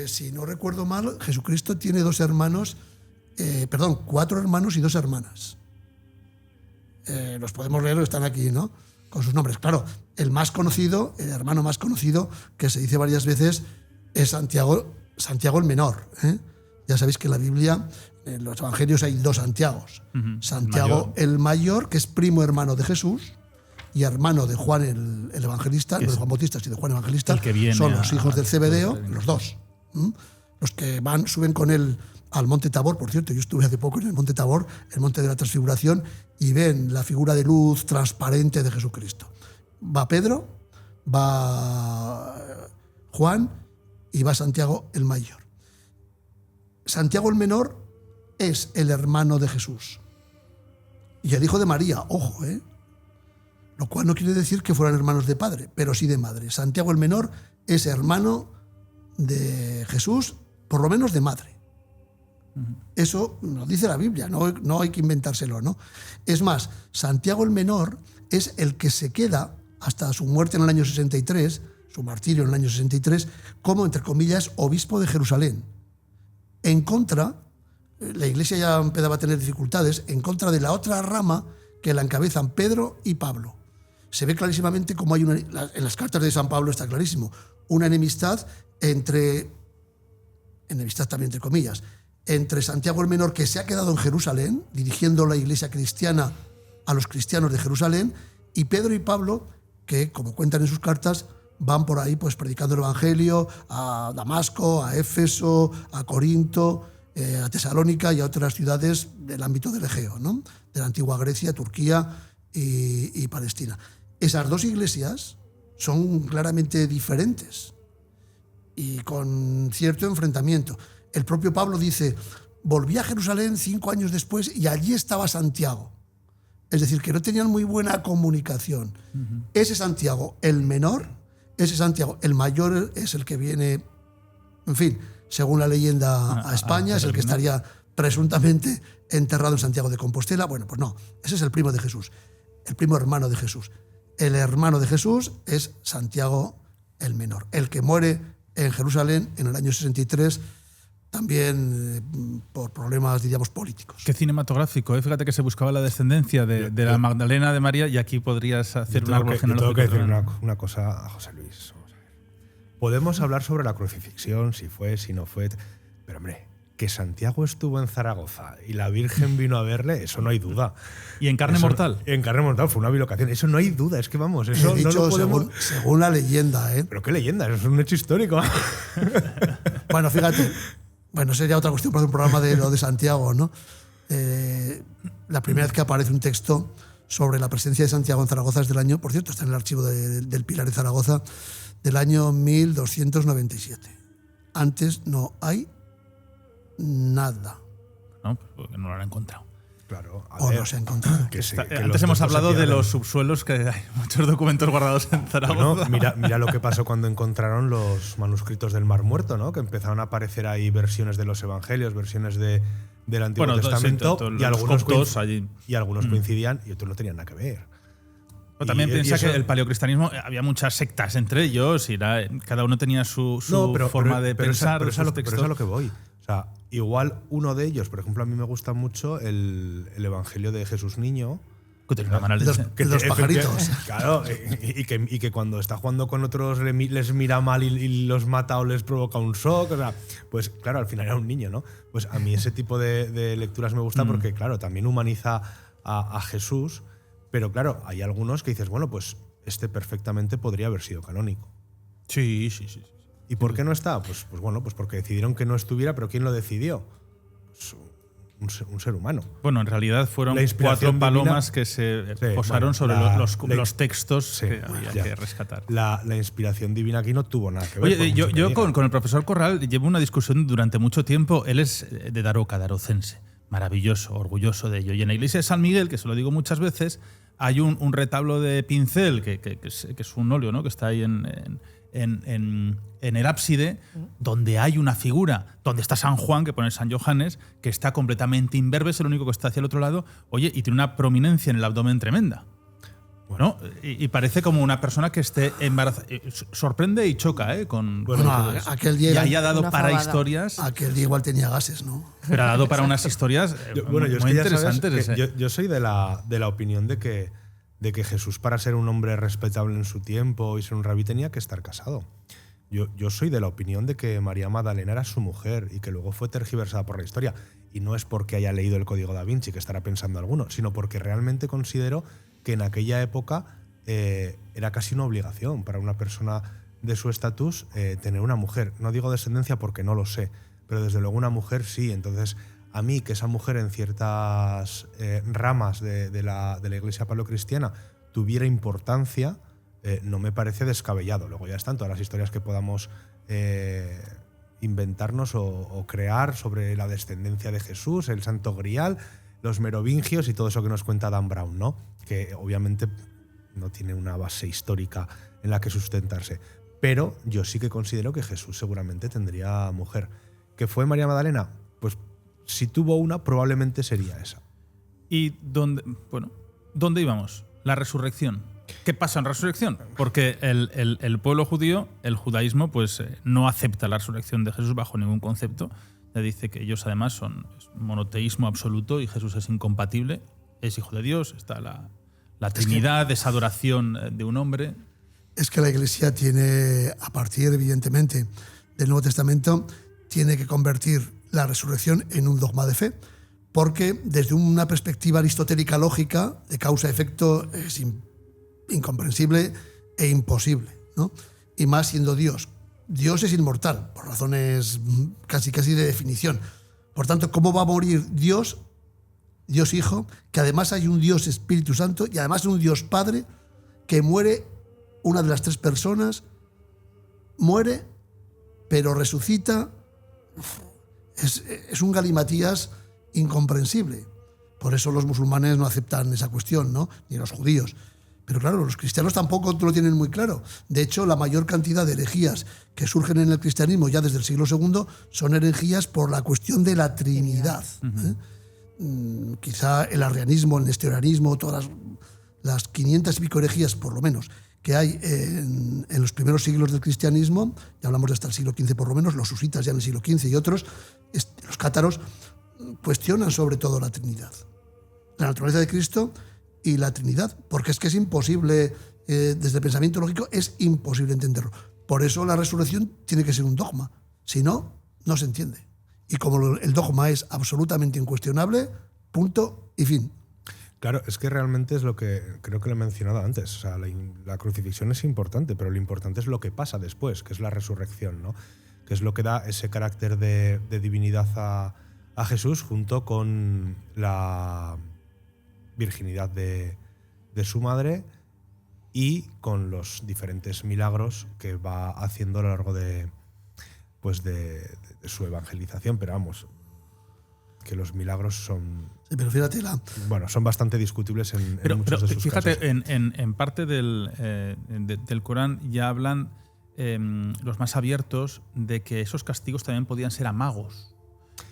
Si no recuerdo mal, Jesucristo tiene 4 hermanos y 2 hermanas. Los podemos leer, están aquí, ¿no? Con sus nombres. Claro, el más conocido, el hermano más conocido, que se dice varias veces, es Santiago el menor. Ya sabéis que en la Biblia, en los evangelios hay 2 Santiagos. Santiago el mayor, que es primo hermano de Jesús, y hermano de Juan el evangelista, no de Juan Bautista, sino de Juan Evangelista, el que viene son los hijos del Zebedeo, los 2. Los que suben con él al Monte Tabor. Por cierto, yo estuve hace poco en el Monte Tabor, el Monte de la Transfiguración, y ven la figura de luz transparente de Jesucristo. Va Pedro, va Juan y va Santiago el mayor. Santiago el menor es el hermano de Jesús y el hijo de María, ojo, lo cual no quiere decir que fueran hermanos de padre, pero sí de madre. Santiago el menor es hermano de Jesús, por lo menos de madre. Eso nos dice la Biblia, no hay que inventárselo, ¿no? Es más, Santiago el menor es el que se queda hasta su muerte en el año 63, su martirio en el año 63, como, entre comillas, obispo de Jerusalén. En contra, la Iglesia ya empezaba a tener dificultades, en contra de la otra rama que la encabezan Pedro y Pablo. Se ve clarísimamente como hay en las cartas de San Pablo está clarísimo, una enemistad también entre comillas, entre Santiago el menor, que se ha quedado en Jerusalén, dirigiendo la iglesia cristiana a los cristianos de Jerusalén, y Pedro y Pablo, que, como cuentan en sus cartas, van por ahí pues predicando el evangelio a Damasco, a Éfeso, a Corinto, a Tesalónica y a otras ciudades del ámbito del Egeo, ¿no? De la antigua Grecia, Turquía y Palestina. Esas 2 iglesias son claramente diferentes y con cierto enfrentamiento. El propio Pablo dice, volví a Jerusalén 5 años después y allí estaba Santiago. Es decir, que no tenían muy buena comunicación. Ese Santiago, el menor, ese Santiago, el mayor, es el que viene, en fin, según la leyenda, a España, es el que estaría presuntamente enterrado en Santiago de Compostela. Bueno, pues no, ese es el primo de Jesús, el primo hermano de Jesús. El hermano de Jesús es Santiago el menor, el que muere en Jerusalén en el año 63, también por problemas, diríamos, políticos. Qué cinematográfico, ¿eh? Fíjate que se buscaba la descendencia de la Magdalena de María y aquí podrías hacer un árbol genealógico. Tengo que decir una cosa a José Luis. Vamos a ver. Podemos hablar sobre la crucifixión, si fue, si no fue, pero hombre, que Santiago estuvo en Zaragoza y la Virgen vino a verle, eso no hay duda. ¿Y en carne mortal? En carne mortal, fue una bilocación. Eso no hay duda, es que vamos, eso dicho, no lo podemos... según la leyenda, ¿eh? Pero qué leyenda, eso es un hecho histórico. Bueno, fíjate, sería otra cuestión para un programa de lo de Santiago, ¿no? La primera vez que aparece un texto sobre la presencia de Santiago en Zaragoza es del año, por cierto, está en el archivo del Pilar de Zaragoza, del año 1297. Antes no hay nada. No, porque no lo han encontrado. Claro, no se ha encontrado. Antes hemos hablado de los subsuelos, que hay muchos documentos guardados en Zaragoza. Bueno, mira lo que pasó cuando encontraron los manuscritos del Mar Muerto, ¿no? Que empezaron a aparecer ahí versiones de los evangelios, versiones del Antiguo Testamento, y algunos coincidían y otros no tenían nada que ver. Pero también piensa que el paleocristianismo había muchas sectas entre ellos y cada uno tenía su forma de pensar. Pero es a lo que voy. O sea, igual uno de ellos, por ejemplo, a mí me gusta mucho el Evangelio de Jesús Niño. De los pajaritos. Claro, y que cuando está jugando con otros les mira mal y los mata o les provoca un shock. O sea, pues claro, al final era un niño, ¿no? Pues a mí ese tipo de lecturas me gusta porque, claro, también humaniza a Jesús. Pero claro, hay algunos que dices, bueno, pues este perfectamente podría haber sido canónico. Sí. ¿Y por qué no está? Pues bueno, pues porque decidieron que no estuviera, pero ¿quién lo decidió? Pues un ser humano. Bueno, en realidad fueron 4 palomas que se posaron sobre los textos que había que rescatar. La inspiración divina aquí no tuvo nada que ver. Oye, yo con el profesor Corral llevo una discusión durante mucho tiempo. Él es de Daroca, darocense. Maravilloso, orgulloso de ello. Y en la iglesia de San Miguel, que se lo digo muchas veces, hay un retablo de pincel, que es un óleo, ¿no? Que está ahí en el ábside, donde hay una figura, donde está San Juan, que pone San Johannes, que está completamente imberbe, es el único que está hacia el otro lado, oye, y tiene una prominencia en el abdomen tremenda. ¿no? Y parece como una persona que esté embarazada. Sorprende y choca, con Bueno, todo eso. aquel día y era haya dado una para fabada. historias. Aquel día igual tenía gases, ¿no? Pero ha dado para unas historias Bueno, yo es muy que ya sabes interesantes. que yo soy de la opinión de que Jesús, para ser un hombre respetable en su tiempo y ser un rabí, tenía que estar casado. Yo soy de la opinión de que María Magdalena era su mujer y que luego fue tergiversada por la historia. Y no es porque haya leído el Código Da Vinci, que estará pensando alguno, sino porque realmente considero que en aquella época era casi una obligación para una persona de su estatus tener una mujer. No digo descendencia porque no lo sé, pero desde luego una mujer sí. Entonces, a mí, que esa mujer en ciertas ramas de la iglesia paleocristiana tuviera importancia, no me parece descabellado. Luego ya están todas las historias que podamos inventarnos o crear sobre la descendencia de Jesús, el Santo Grial, los merovingios y todo eso que nos cuenta Dan Brown, ¿no? Que obviamente no tiene una base histórica en la que sustentarse. Pero yo sí que considero que Jesús seguramente tendría mujer. ¿Que fue María Magdalena? Pues si tuvo una, probablemente sería esa. ¿Y dónde íbamos? La resurrección. ¿Qué pasa en resurrección? Porque el pueblo judío, el judaísmo, pues no acepta la resurrección de Jesús bajo ningún concepto. Le dice que ellos además son monoteísmo absoluto y Jesús es incompatible. Es hijo de Dios, está la Trinidad, esa adoración de un hombre. Es que la Iglesia tiene, a partir evidentemente del Nuevo Testamento, tiene que convertir la resurrección en un dogma de fe, porque desde una perspectiva aristotélica lógica de causa-efecto es incomprensible e imposible, ¿no? Y más siendo Dios. Dios es inmortal, por razones casi de definición. Por tanto, ¿cómo va a morir Dios Hijo, que además hay un Dios Espíritu Santo y además un Dios Padre, que muere, una de las tres personas, muere, pero resucita? Es un galimatías incomprensible. Por eso los musulmanes no aceptan esa cuestión, ¿no? Ni los judíos. Pero claro, los cristianos tampoco lo tienen muy claro. De hecho, la mayor cantidad de herejías que surgen en el cristianismo ya desde el siglo II son herejías por la cuestión de la Trinidad. Quizá el arrianismo, el nestorianismo, todas las 500 y pico herejías, por lo menos, que hay en los primeros siglos del cristianismo, ya hablamos de hasta el siglo XV por lo menos, los husitas ya en el siglo XV y otros, los cátaros, cuestionan sobre todo la Trinidad. La naturaleza de Cristo y la Trinidad, porque es que es imposible, desde el pensamiento lógico, es imposible entenderlo. Por eso la resurrección tiene que ser un dogma, si no, no se entiende. Y como el dogma es absolutamente incuestionable, punto y fin. Claro, es que realmente es lo que creo que lo he mencionado antes. O sea, la crucifixión es importante, pero lo importante es lo que pasa después, que es la resurrección, ¿no? Que es lo que da ese carácter de divinidad a Jesús, junto con la virginidad de su madre y con los diferentes milagros que va haciendo a lo largo de su evangelización. Pero vamos, que los milagros son... Sí, pero fíjate son bastante discutibles en muchos de sus fíjate, casos. en parte del Corán ya hablan los más abiertos de que esos castigos también podían ser a magos.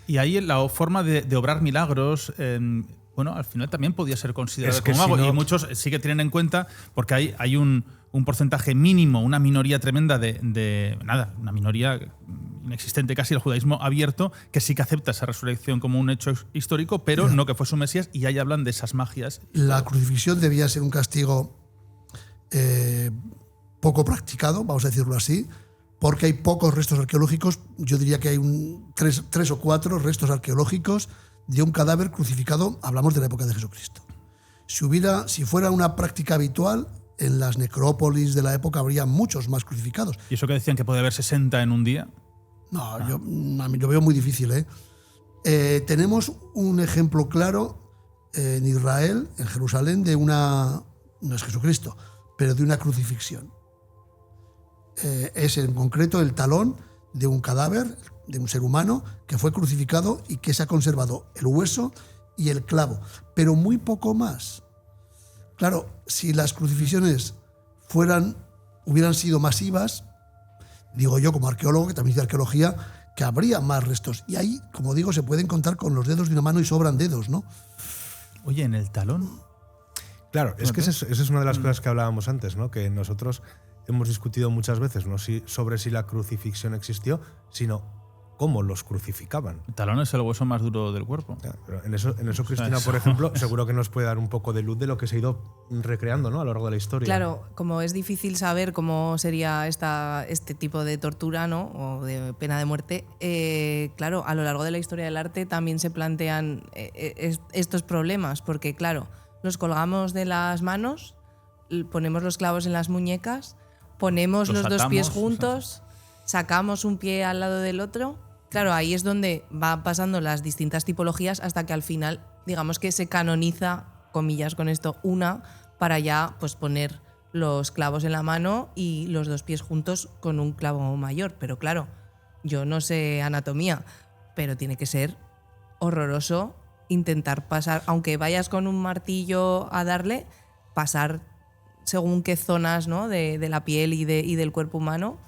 Y ahí la forma de obrar milagros... al final también podía ser considerado como mago. Y muchos sí que tienen en cuenta, porque hay un porcentaje mínimo, una minoría tremenda una minoría inexistente casi, el judaísmo abierto, que sí que acepta esa resurrección como un hecho histórico, pero no que fue su Mesías, y ahí hablan de esas magias. La crucifixión debía ser un castigo poco practicado, vamos a decirlo así, porque hay pocos restos arqueológicos. Yo diría que hay tres o cuatro restos arqueológicos de un cadáver crucificado, hablamos de la época de Jesucristo. Si fuera una práctica habitual, en las necrópolis de la época habría muchos más crucificados. ¿Y eso que decían que puede haber 60 en un día? No, a mí lo veo muy difícil, ¿eh? Tenemos un ejemplo claro en Israel, en Jerusalén, no es Jesucristo, pero de una crucifixión. Es en concreto el talón de un cadáver, de un ser humano que fue crucificado y que se ha conservado el hueso y el clavo, pero muy poco más. Claro, si las crucifixiones hubieran sido masivas, digo yo como arqueólogo, que también hice arqueología, que habría más restos. Y ahí, como digo, se pueden contar con los dedos de una mano y sobran dedos, ¿no? Oye, en el talón. Claro, es que esa es una de las cosas que hablábamos antes, ¿no? Que nosotros hemos discutido muchas veces no sobre si la crucifixión existió, sino cómo los crucificaban. El talón es el hueso más duro del cuerpo. Ya, pero en eso Cristina, por ejemplo, seguro que nos puede dar un poco de luz de lo que se ha ido recreando, ¿no? A lo largo de la historia. Claro, como es difícil saber cómo sería este tipo de tortura, ¿no? O de pena de muerte, claro, a lo largo de la historia del arte también se plantean estos problemas, porque claro, los colgamos de las manos, ponemos los clavos en las muñecas, ponemos los dos pies juntos, sacamos un pie al lado del otro. Claro, ahí es donde va pasando las distintas tipologías hasta que al final, digamos que se canoniza, comillas con esto, una para ya pues poner los clavos en la mano y los dos pies juntos con un clavo mayor. Pero claro, yo no sé anatomía, pero tiene que ser horroroso intentar pasar, aunque vayas con un martillo a darle, pasar según qué zonas, ¿no? de la piel y del cuerpo humano.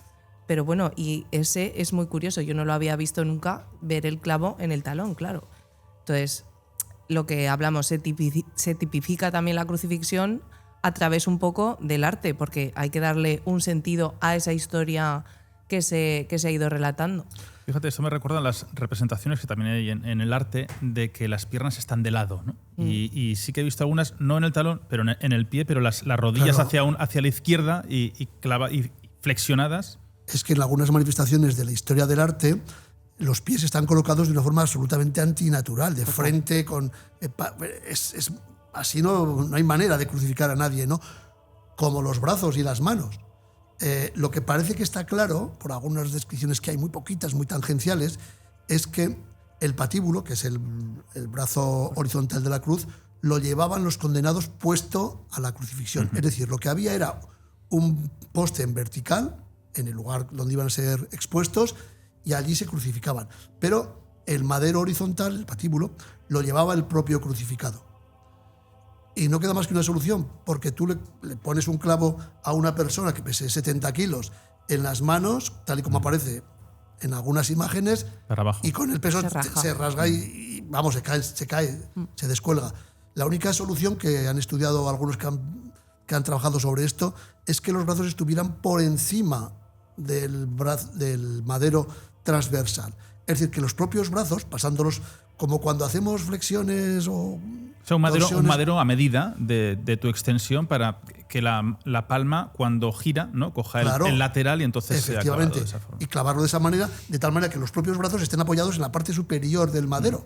Pero bueno, y ese es muy curioso. Yo no lo había visto nunca, ver el clavo en el talón, claro. Entonces, lo que hablamos, se tipifica también la crucifixión a través un poco del arte, porque hay que darle un sentido a esa historia que se ha ido relatando. Fíjate, esto me recuerda a las representaciones que también hay en el arte de que las piernas están de lado, ¿no? Y sí que he visto algunas, no en el talón, pero en el pie, pero las rodillas hacia la izquierda y flexionadas. Es que en algunas manifestaciones de la historia del arte los pies están colocados de una forma absolutamente antinatural, de frente, así no hay manera de crucificar a nadie, ¿no? Como los brazos y las manos. Lo que parece que está claro, por algunas descripciones que hay muy poquitas, muy tangenciales, es que el patíbulo, que es el brazo horizontal de la cruz, lo llevaban los condenados puesto a la crucifixión. Es decir, lo que había era un poste en vertical, en el lugar donde iban a ser expuestos, y allí se crucificaban. Pero el madero horizontal, el patíbulo, lo llevaba el propio crucificado. Y no queda más que una solución, porque tú le pones un clavo a una persona que pese 70 kilos en las manos, tal y como aparece en algunas imágenes, y con el peso se rasga y vamos, se cae, se descuelga. La única solución que han estudiado algunos que han trabajado sobre esto es que los brazos estuvieran por encima del madero transversal. Es decir, que los propios brazos, pasándolos como cuando hacemos flexiones o... O sea, un madero a medida de tu extensión para que la palma, cuando gira, ¿no? Coja el lateral y entonces sea clavado de esa forma. Y clavarlo de esa manera, de tal manera que los propios brazos estén apoyados en la parte superior del madero.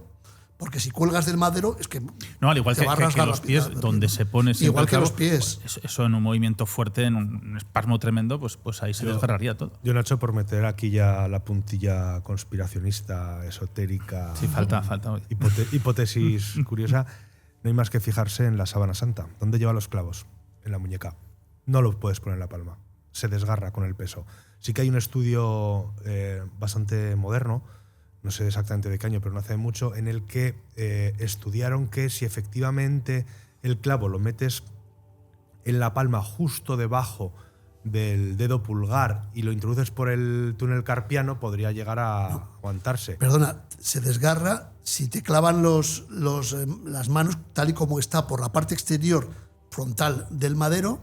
Porque si cuelgas del madero, es que. No, al igual que los pies, donde se pone. Igual que los pies. Pues eso en un movimiento fuerte, en un espasmo tremendo, pues ahí se desgarraría todo. Yo, Nacho, por meter aquí ya la puntilla conspiracionista, esotérica. Sí, falta hoy. Hipótesis curiosa. No hay más que fijarse en la sábana santa. ¿Dónde lleva los clavos? En la muñeca. No lo puedes poner en la palma. Se desgarra con el peso. Sí que hay un estudio bastante moderno, no sé exactamente de qué año, pero no hace mucho, en el que estudiaron que si efectivamente el clavo lo metes en la palma justo debajo del dedo pulgar y lo introduces por el túnel carpiano, podría llegar a aguantarse. Perdona, se desgarra si te clavan las manos tal y como está por la parte exterior frontal del madero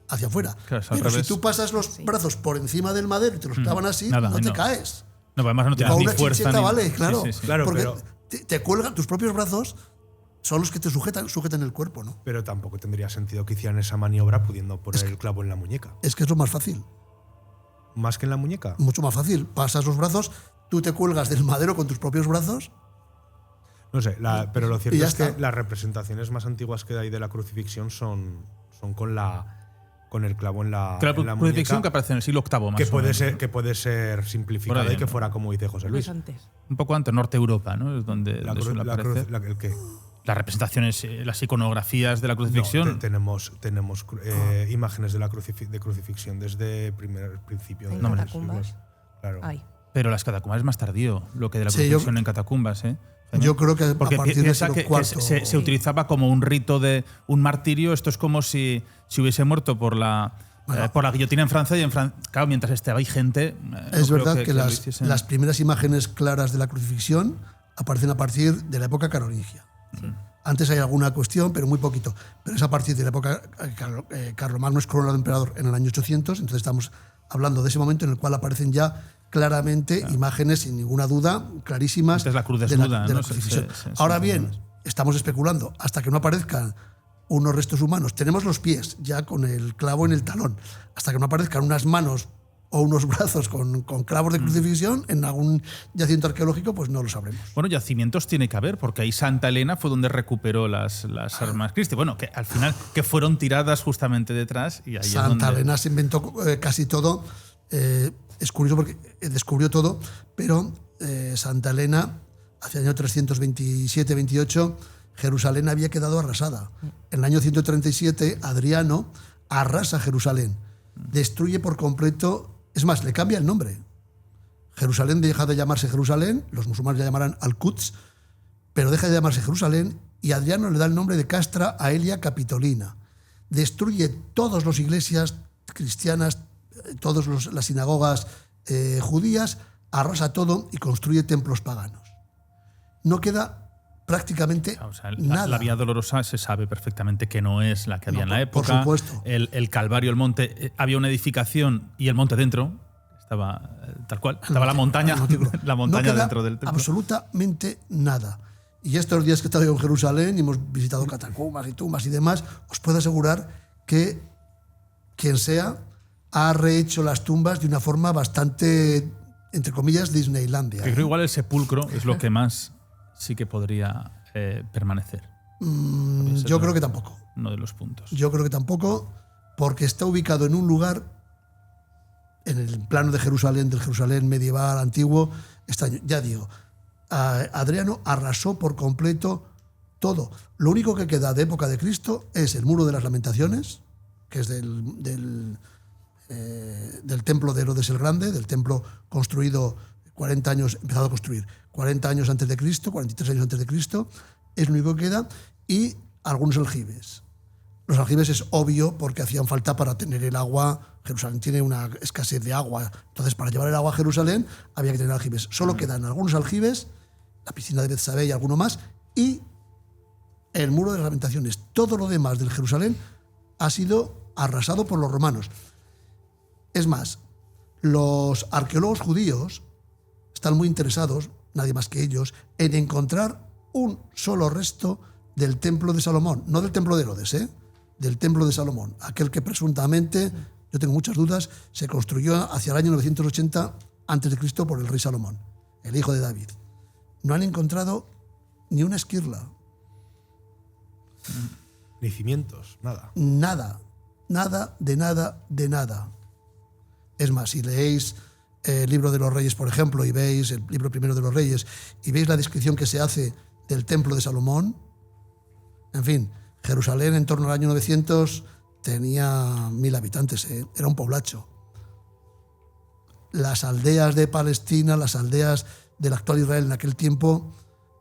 hacia afuera. Claro, pero si tú pasas los brazos por encima del madero y te los clavan así, no te caes. No, además no tienes ni fuerza. Chicheta, vale, claro. Sí. Claro, porque pero te cuelgan, tus propios brazos son los que te sujetan el cuerpo, ¿no? Pero tampoco tendría sentido que hicieran esa maniobra pudiendo poner el clavo en la muñeca. Es que es lo más fácil. ¿Más que en la muñeca? Mucho más fácil. Pasas los brazos, tú te cuelgas del madero con tus propios brazos. No sé, pero lo cierto es que las representaciones más antiguas que hay de la crucifixión son con el clavo en la muñeca. La crucifixión que aparece en el siglo VIII, más que puede ser simplificada ahí, y que fuera como dice José Luis. Un poco antes, Norte Europa, ¿no? Es donde suele aparecer. ¿El qué? Las representaciones, las iconografías de la crucifixión. No, tenemos imágenes de crucifixión desde el principio. ¿En catacumbas? Claro. Pero las catacumbas es más tardío, lo que de la crucifixión en catacumbas, ¿eh? Yo creo que porque a partir piensa del que se utilizaba como un rito de un martirio. Esto es como si hubiese muerto por la guillotina en Francia y claro, mientras estaba ahí gente. Es verdad que las primeras imágenes claras de la crucifixión aparecen a partir de la época carolingia. Antes hay alguna cuestión, pero muy poquito. Pero es a partir de la época Carlomagno es coronado emperador en el año 800, entonces estamos hablando de ese momento en el cual aparecen ya claramente imágenes, sin ninguna duda, clarísimas Esta es la cruz de desnuda, la ¿no? crucifixión. Ahora bien, estamos especulando, hasta que no aparezcan unos restos humanos, tenemos los pies ya con el clavo en el talón, hasta que no aparezcan unas manos o unos brazos con clavos de crucifixión en algún yacimiento arqueológico, pues no lo sabremos. Bueno, yacimientos tiene que haber, porque ahí Santa Elena fue donde recuperó las armas Christi. Bueno, que al final que fueron tiradas justamente detrás y ahí Santa Elena se inventó casi todo. Es curioso porque descubrió todo, pero Santa Elena, hacia el año 327-28, Jerusalén había quedado arrasada. En el año 137, Adriano arrasa Jerusalén, destruye por completo, es más, le cambia el nombre. Jerusalén deja de llamarse Jerusalén, los musulmanes ya llamarán Al-Quds, pero deja de llamarse Jerusalén y Adriano le da el nombre de Castra Aelia Capitolina. Destruye todas las iglesias cristianas, todas las sinagogas judías, arrasa todo y construye templos paganos. No queda prácticamente nada. La Vía Dolorosa se sabe perfectamente que no es la que había en la época. Por supuesto. El Calvario, el monte, había una edificación y el monte dentro. Estaba tal cual. Estaba la montaña, la montaña no dentro del templo. Absolutamente nada. Y estos días que he estado yo en Jerusalén y hemos visitado catacumbas y tumbas y demás, os puedo asegurar que quien sea ha rehecho las tumbas de una forma bastante, entre comillas, Disneylandia. Creo que igual el sepulcro es lo que más sí que podría permanecer. Yo creo que tampoco. Uno de los puntos. Yo creo que tampoco, porque está ubicado en un lugar, en el plano de Jerusalén, del Jerusalén medieval, antiguo, extraño. Ya digo, Adriano arrasó por completo todo. Lo único que queda de época de Cristo es el Muro de las Lamentaciones, que es del templo de Herodes el Grande, del templo construido 40 años, empezado a construir 40 años antes de Cristo, 43 años antes de Cristo, es lo único que queda, y algunos aljibes. Los aljibes es obvio porque hacían falta para tener el agua. Jerusalén tiene una escasez de agua, entonces para llevar el agua a Jerusalén había que tener aljibes. Solo quedan algunos aljibes, la piscina de Betsabé y alguno más, y el Muro de las Lamentaciones. Todo lo demás del Jerusalén ha sido arrasado por los romanos. Es más, los arqueólogos judíos están muy interesados, nadie más que ellos, en encontrar un solo resto del templo de Salomón, no del templo de Herodes, del templo de Salomón, aquel que presuntamente, yo tengo muchas dudas, se construyó hacia el año 980 a.C. por el rey Salomón, el hijo de David. No han encontrado ni una esquirla. Ni cimientos, nada. Nada, de nada. Es más, si leéis el libro de los Reyes, por ejemplo, y veis el libro primero de los Reyes, y veis la descripción que se hace del templo de Salomón, en fin, Jerusalén en torno al año 900 tenía 1000 habitantes, era un poblacho. Las aldeas de Palestina, las aldeas del actual Israel en aquel tiempo,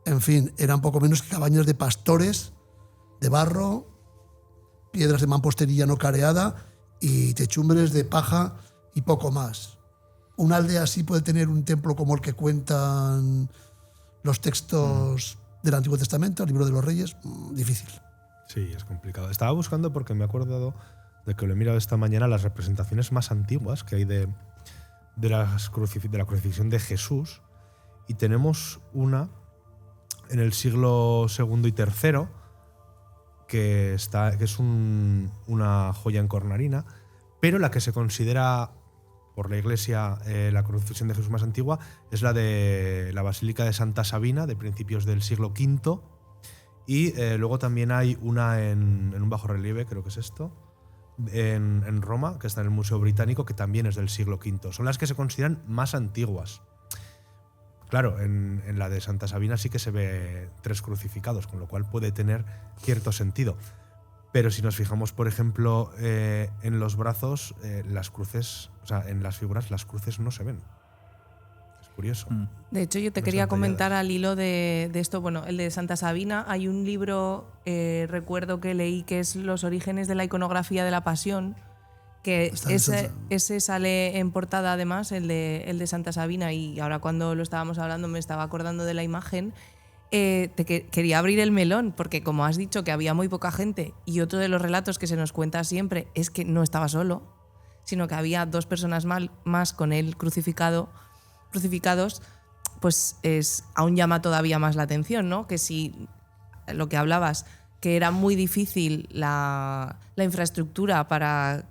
en fin, eran poco menos que cabañas de pastores, de barro, piedras de mampostería no careada y techumbres de paja y poco más. Una aldea así puede tener un templo como el que cuentan los textos del Antiguo Testamento, el libro de los Reyes. Difícil. Sí, es complicado. Estaba buscando porque me he acordado de que lo he mirado esta mañana, las representaciones más antiguas que hay de la crucifixión de Jesús, y tenemos una en el siglo II y III que es una joya en cornarina, pero la que se considera por la Iglesia la crucifixión de Jesús más antigua es la de la Basílica de Santa Sabina, de principios del siglo V, y luego también hay una en un bajorrelieve, creo que es esto, en Roma, que está en el Museo Británico, que también es del siglo V. Son las que se consideran más antiguas. Claro, en la de Santa Sabina sí que se ve 3 crucificados, con lo cual puede tener cierto sentido. Pero si nos fijamos, por ejemplo, en los brazos, las cruces, o sea, en las figuras, las cruces no se ven. Es curioso. De hecho, yo te quería comentar al hilo de esto, bueno, el de Santa Sabina. Hay un libro, recuerdo que leí, que es Los orígenes de la iconografía de la Pasión, que ese sale en portada además, el de Santa Sabina, y ahora cuando lo estábamos hablando me estaba acordando de la imagen. quería abrir el melón, porque como has dicho que había muy poca gente, y otro de los relatos que se nos cuenta siempre es que no estaba solo, sino que había 2 personas más con él crucificados, pues aún llama todavía más la atención, ¿no? Que si lo que hablabas, que era muy difícil la infraestructura para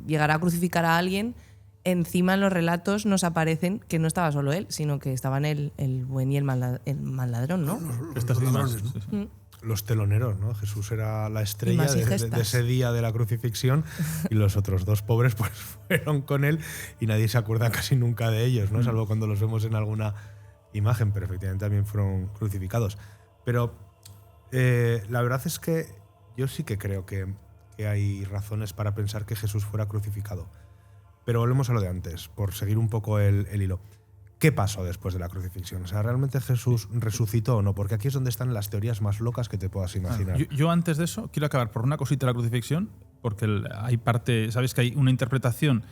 llegar a crucificar a alguien, encima en los relatos nos aparecen que no estaba solo él, sino que estaban el buen y el mal ladrón, ¿no? Los ladrones, ¿no? Sí, sí. Los teloneros, ¿no? Jesús era la estrella más y de gestas. ese día de la crucifixión y los otros 2 pobres pues fueron con él y nadie se acuerda casi nunca de ellos, ¿no? Salvo cuando los vemos en alguna imagen, pero efectivamente también fueron crucificados. Pero la verdad es que yo sí que creo que hay razones para pensar que Jesús fuera crucificado. Pero volvemos a lo de antes, por seguir un poco el hilo. ¿Qué pasó después de la crucifixión? O sea, ¿realmente Jesús resucitó o no? Porque aquí es donde están las teorías más locas que te puedas imaginar. Yo antes de eso quiero acabar por una cosita de la crucifixión, porque hay parte, sabes que hay una interpretación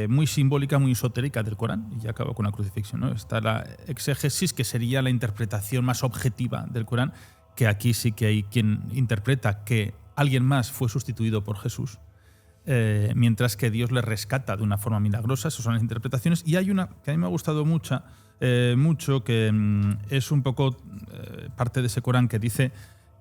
muy simbólica, muy esotérica del Corán, y ya acabo con la crucifixión, ¿no? Está la exégesis, que sería la interpretación más objetiva del Corán, que aquí sí que hay quien interpreta que alguien más fue sustituido por Jesús, mientras que Dios le rescata de una forma milagrosa. Esas son las interpretaciones. Y hay una que a mí me ha gustado mucho, que es un poco parte de ese Corán, que dice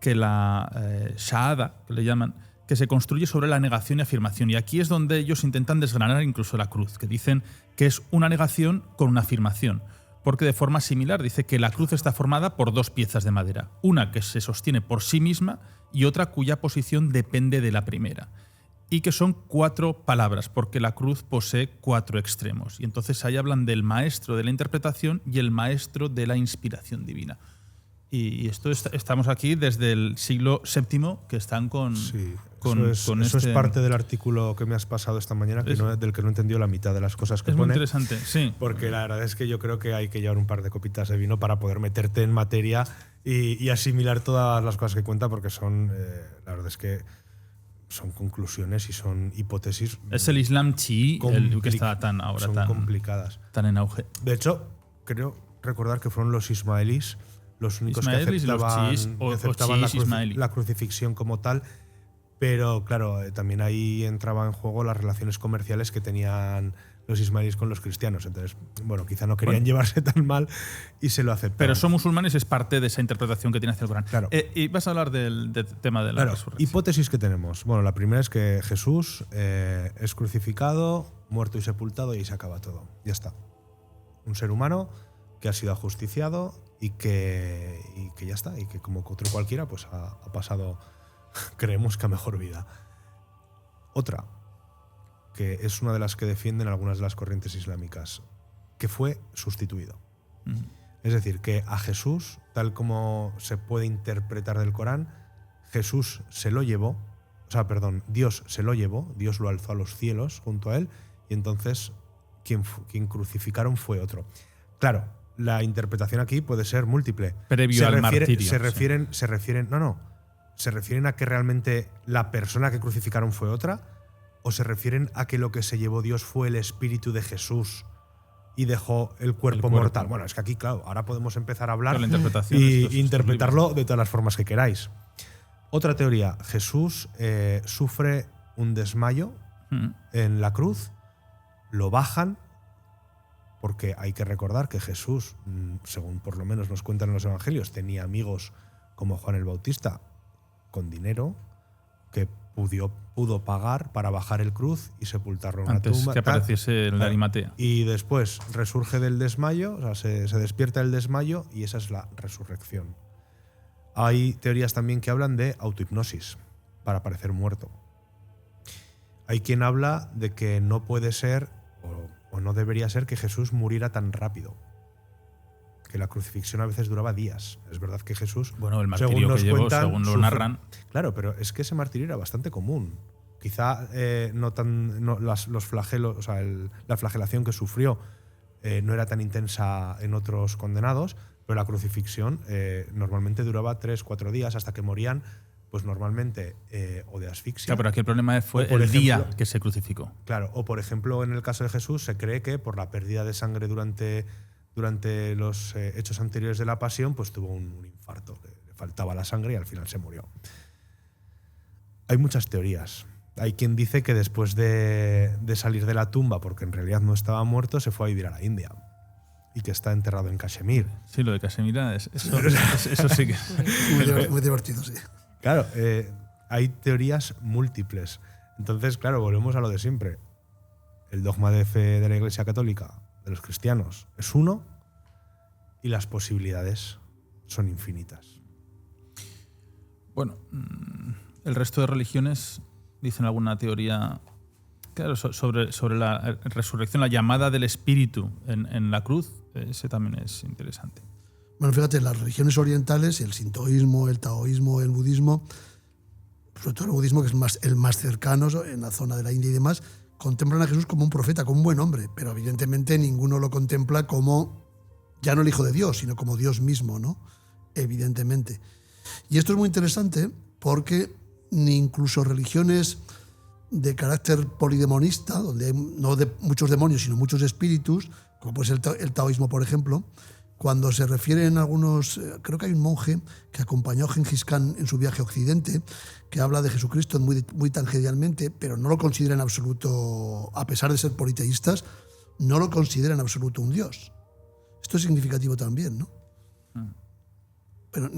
que la shahada, que le llaman, que se construye sobre la negación y afirmación. Y aquí es donde ellos intentan desgranar incluso la cruz, que dicen que es una negación con una afirmación. Porque de forma similar dice que la cruz está formada por 2 piezas de madera. Una que se sostiene por sí misma y otra cuya posición depende de la primera. Y que son 4 palabras, porque la cruz posee 4 extremos. Y entonces ahí hablan del maestro de la interpretación y el maestro de la inspiración divina. Y esto estamos aquí desde el siglo VII, que están con... Sí, con eso es parte del artículo que me has pasado esta mañana, del que no he entendido la mitad de las cosas que es pone. muy interesante, sí. Porque la verdad es que yo creo que hay que llevar un par de copitas de vino para poder meterte en materia y asimilar todas las cosas que cuenta, porque son, la verdad es que son conclusiones y son hipótesis. Es el Islam chií el que está tan complicadas. Tan en auge. De hecho, creo recordar que fueron los ismaelíes los únicos que aceptaban la crucifixión como tal, pero claro, también ahí entraba en juego las relaciones comerciales que tenían los ismaelíes con los cristianos. Entonces, bueno, quizá no querían llevarse tan mal y se lo aceptaron. Pero son musulmanes, es parte de esa interpretación que tiene hacia el Corán. Claro. Y vas a hablar del tema de la resurrección. Hipótesis que tenemos. Bueno, la primera es que Jesús es crucificado, muerto y sepultado, y se acaba todo. Ya está. Un ser humano que ha sido ajusticiado y que ya está. Y que como otro cualquiera, pues ha pasado, creemos que a mejor vida. Otra, que es una de las que defienden algunas de las corrientes islámicas, que fue sustituido. Es decir, que a Jesús, tal como se puede interpretar del Corán, Jesús se lo llevó, Dios se lo llevó, Dios lo alzó a los cielos junto a él, y entonces quien crucificaron fue otro. Claro, la interpretación aquí puede ser múltiple. Previo al martirio. Se refieren a que realmente la persona que crucificaron fue otra, o se refieren a que lo que se llevó Dios fue el espíritu de Jesús y dejó el cuerpo mortal. Bueno, es que aquí, claro, ahora podemos empezar a hablar y interpretarlo de todas las formas que queráis. Otra teoría, Jesús sufre un desmayo en la cruz, lo bajan, porque hay que recordar que Jesús, según por lo menos nos cuentan en los evangelios, tenía amigos como Juan el Bautista con dinero que pudo pagar para bajar el cruz y sepultarlo en una tumba. Antes que apareciese en la Arimatea. Y después resurge del desmayo, o sea, se despierta del desmayo, y esa es la resurrección. Hay teorías también que hablan de autohipnosis para parecer muerto. Hay quien habla de que no puede ser o no debería ser que Jesús muriera tan rápido, que la crucifixión a veces duraba días. Es verdad que Jesús, bueno, el martirio que llevó, según lo narran. Claro, pero es que ese martirio era bastante común. Quizá los flagelos, o sea, la flagelación que sufrió no era tan intensa en otros condenados, pero la crucifixión normalmente duraba 3-4 días hasta que morían, pues normalmente o de asfixia. Claro, pero aquí el problema fue el día que se crucificó. Claro, o por ejemplo, en el caso de Jesús se cree que por la pérdida de sangre durante durante los hechos anteriores de la pasión, pues tuvo un infarto, le faltaba la sangre y al final se murió. Hay muchas teorías. Hay quien dice que después de salir de la tumba, porque en realidad no estaba muerto, se fue a vivir a la India y que está enterrado en Kashmir. Sí, lo de Kashmir, eso sí que es muy divertido, sí. Claro, hay teorías múltiples. Entonces, claro, volvemos a lo de siempre. El dogma de fe de la Iglesia Católica, de los cristianos, es uno y las posibilidades son infinitas. Bueno, el resto de religiones dicen alguna teoría, claro, sobre la resurrección, la llamada del espíritu en la cruz. Ese también es interesante. Bueno, fíjate, las religiones orientales, el sintoísmo, el taoísmo, el budismo, sobre todo el budismo, que es el más cercano en la zona de la India y demás, contemplan a Jesús como un profeta, como un buen hombre, pero evidentemente ninguno lo contempla como ya no el Hijo de Dios, sino como Dios mismo, ¿no? Evidentemente. Y esto es muy interesante porque ni incluso religiones de carácter polidemonista, donde hay no de muchos demonios, sino muchos espíritus, como puede ser el taoísmo, por ejemplo, cuando se refieren algunos, creo que hay un monje que acompañó a Gengis Khan en su viaje a Occidente, que habla de Jesucristo muy tangentialmente, pero no lo considera en absoluto, a pesar de ser politeístas, no lo considera en absoluto un dios. Esto es significativo también, ¿no? Pero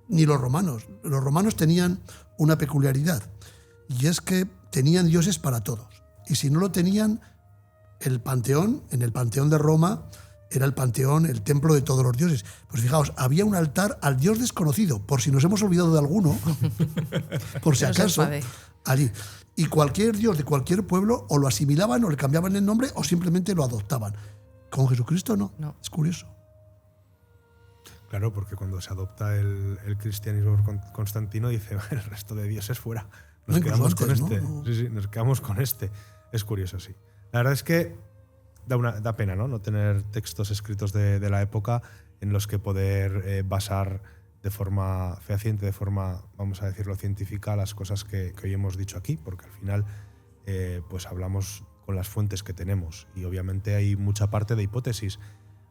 ni los romanos. Los romanos tenían una peculiaridad, y es que tenían dioses para todos. Y si no lo tenían, en el panteón de Roma, era el panteón, el templo de todos los dioses. Pues fijaos, había un altar al dios desconocido, por si nos hemos olvidado de alguno, por si acaso, allí. Y cualquier dios de cualquier pueblo o lo asimilaban o le cambiaban el nombre o simplemente lo adoptaban. Con Jesucristo no. Es curioso. Claro, porque cuando se adopta el cristianismo por Constantino, dice, el resto de dioses fuera. Nos quedamos con este. ¿No? Sí, nos quedamos con este. Es curioso, sí. La verdad es que da pena, ¿no? No tener textos escritos de la época en los que poder basar de forma fehaciente, de forma, vamos a decirlo, científica, las cosas que hoy hemos dicho aquí, porque al final pues hablamos con las fuentes que tenemos y obviamente hay mucha parte de hipótesis.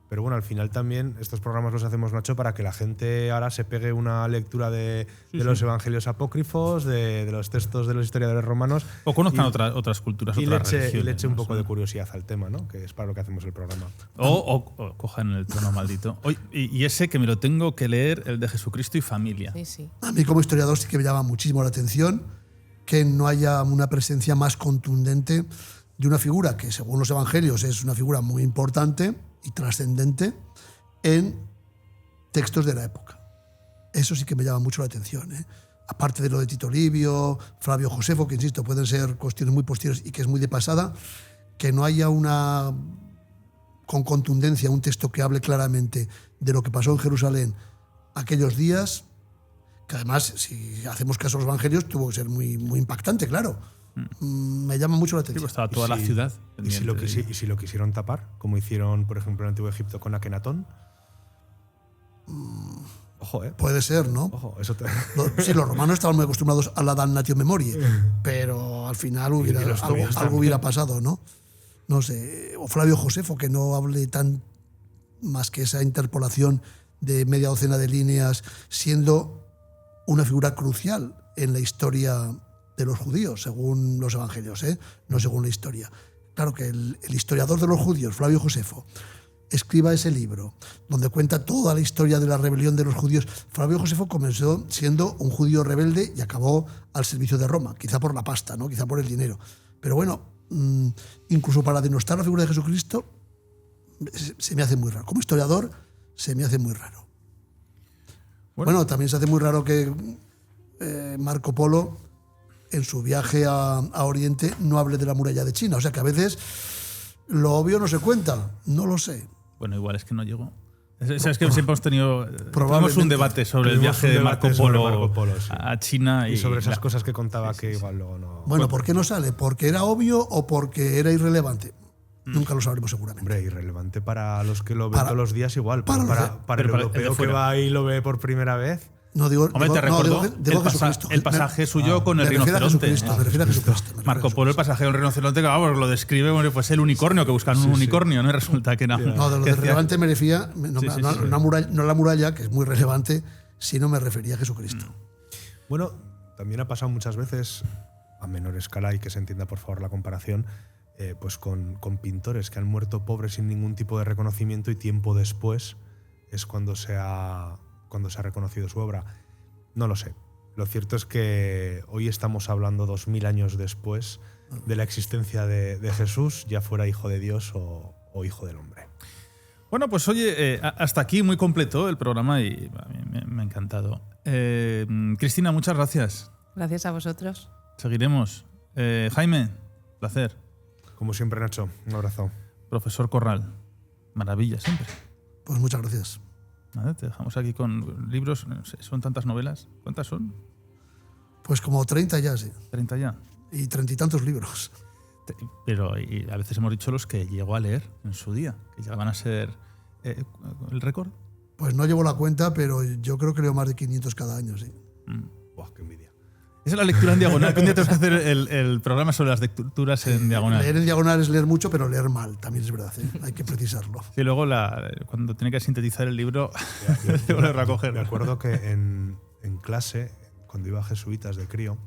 Pero bueno, al final también estos programas los hacemos, Nacho, para que la gente ahora se pegue una lectura de los evangelios apócrifos, de los textos de los historiadores romanos. O conozcan otras culturas, otras religiones. Y le eche un poco de curiosidad al tema, ¿no? Que es para lo que hacemos el programa. O cojan el trono maldito. Y ese que me lo tengo que leer, el de Jesucristo y familia. Sí. A mí como historiador sí que me llama muchísimo la atención que no haya una presencia más contundente de una figura que, según los evangelios, es una figura muy importante y trascendente en textos de la época. Eso sí que me llama mucho la atención, ¿eh? Aparte de lo de Tito Livio, Flavio Josefo, que insisto, pueden ser cuestiones muy posteriores y que es muy de pasada, que no haya con contundencia un texto que hable claramente de lo que pasó en Jerusalén aquellos días, que además, si hacemos caso a los evangelios, tuvo que ser muy, muy impactante, claro. Me llama mucho la atención. Sí, pues estaba toda la ciudad. ¿Y si lo quisieron tapar? Como hicieron, por ejemplo, en el Antiguo Egipto con Akenatón. Ojo, puede ser, ¿no? Ojo, eso sí, los romanos estaban muy acostumbrados a la damnatio memoriae, pero al final algo hubiera pasado, ¿no? No sé. O Flavio Josefo, que no hable tan más que esa interpolación de media docena de líneas, siendo una figura crucial en la historia de los judíos, según los evangelios, no según la historia. Claro que el historiador de los judíos, Flavio Josefo, escriba ese libro donde cuenta toda la historia de la rebelión de los judíos. Flavio Josefo comenzó siendo un judío rebelde y acabó al servicio de Roma, quizá por la pasta, ¿no? Quizá por el dinero. Pero bueno, incluso para denostar la figura de Jesucristo se me hace muy raro. Como historiador se me hace muy raro. Bueno, también se hace muy raro que Marco Polo en su viaje a Oriente no hable de la muralla de China. O sea que a veces lo obvio no se cuenta. No lo sé. Bueno, igual es que no llegó. Es que siempre hemos tenido un debate sobre el viaje de Marco Polo sí. a China. Y sobre esas cosas que contaba que igual luego no... Bueno, ¿por qué no sale? ¿Porque era obvio o porque era irrelevante? Nunca lo sabremos seguramente. Hombre, irrelevante para los que lo ven todos los días igual. Para el europeo que va y lo ve por primera vez... No digo, Hombre, te recuerdo Jesucristo. el pasaje suyo con el rinoceronte. Me refiero a Jesucristo. Marco Polo, el pasaje del rinoceronte, que vamos, lo describe, bueno, pues el unicornio, que buscan un unicornio, ¿no? Y resulta que no. No, de lo de relevante me refería, no la muralla, que es muy relevante, sino me refería a Jesucristo. Bueno, también ha pasado muchas veces, a menor escala, y que se entienda por favor la comparación, pues con pintores que han muerto pobres sin ningún tipo de reconocimiento y tiempo después es cuando se ha reconocido su obra. No lo sé. Lo cierto es que hoy estamos hablando 2000 años después de la existencia de Jesús, ya fuera hijo de Dios o hijo del hombre. Bueno, pues oye, hasta aquí muy completo el programa y a mí me ha encantado. Cristina, muchas gracias. Gracias a vosotros. Seguiremos. Jaime, placer. Como siempre, Nacho, un abrazo. Profesor Corral, maravilla siempre. Pues muchas gracias. Nada, te dejamos aquí con libros. No sé, son tantas novelas. ¿Cuántas son? Pues como 30 ya, sí. 30 ya. Y 30 y tantos libros. Pero y a veces hemos dicho los que llegó a leer en su día, que llegaban a ser el récord. Pues no llevo la cuenta, pero yo creo que leo más de 500 cada año, sí. Buah, qué envidia. Esa es la lectura en diagonal. Un día tenemos que hacer el programa sobre las lecturas en diagonal. Leer en diagonal es leer mucho, pero leer mal, también es verdad, ¿eh? Hay que precisarlo. Y luego cuando tiene que sintetizar el libro, Yo volverlo a coger. Me acuerdo que en clase, cuando iba a jesuitas de crío,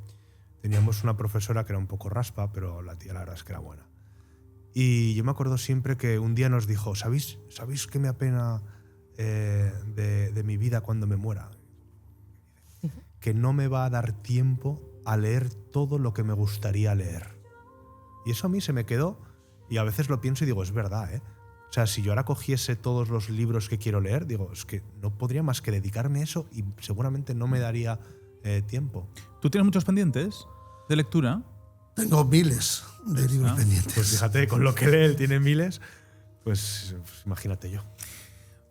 teníamos una profesora que era un poco raspa, pero la tía la verdad es que era buena. Y yo me acuerdo siempre que un día nos dijo, ¿sabéis qué me apena de mi vida cuando me muera? Que no me va a dar tiempo a leer todo lo que me gustaría leer. Y eso a mí se me quedó y a veces lo pienso y digo, es verdad, ¿eh? O sea, si yo ahora cogiese todos los libros que quiero leer, digo, es que no podría más que dedicarme a eso y seguramente no me daría tiempo. ¿Tú tienes muchos pendientes de lectura? Tengo miles de libros pendientes. Pues fíjate, con lo que lee él tiene miles, pues imagínate yo.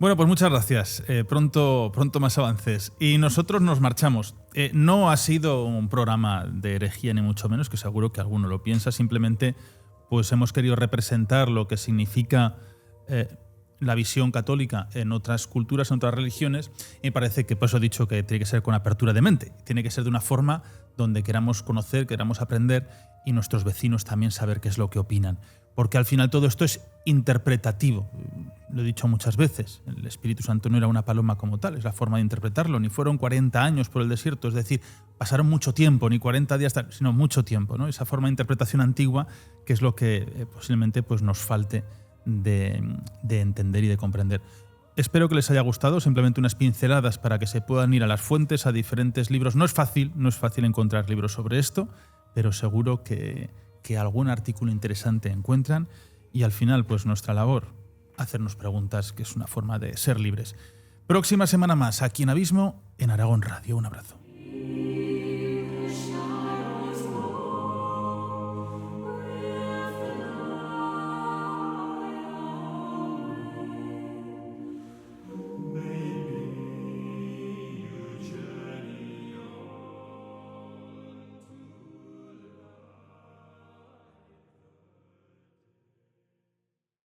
Bueno, pues muchas gracias. Pronto más avances. Y nosotros nos marchamos. No ha sido un programa de herejía, ni mucho menos, que seguro que alguno lo piensa. Simplemente pues hemos querido representar lo que significa la visión católica en otras culturas, en otras religiones. Y me parece que, pues he dicho que tiene que ser con apertura de mente. Tiene que ser de una forma donde queramos conocer, queramos aprender y nuestros vecinos también saber qué es lo que opinan. Porque al final todo esto es interpretativo. Lo he dicho muchas veces, el Espíritu Santo no era una paloma como tal, es la forma de interpretarlo. Ni fueron 40 años por el desierto, es decir, pasaron mucho tiempo, ni 40 días, sino mucho tiempo, ¿no? Esa forma de interpretación antigua que es lo que posiblemente pues, nos falte de entender y de comprender. Espero que les haya gustado, simplemente unas pinceladas para que se puedan ir a las fuentes, a diferentes libros. No es fácil encontrar libros sobre esto, pero seguro que algún artículo interesante encuentran y al final pues nuestra labor, hacernos preguntas, que es una forma de ser libres. Próxima semana más aquí en Abismo, en Aragón Radio. Un abrazo.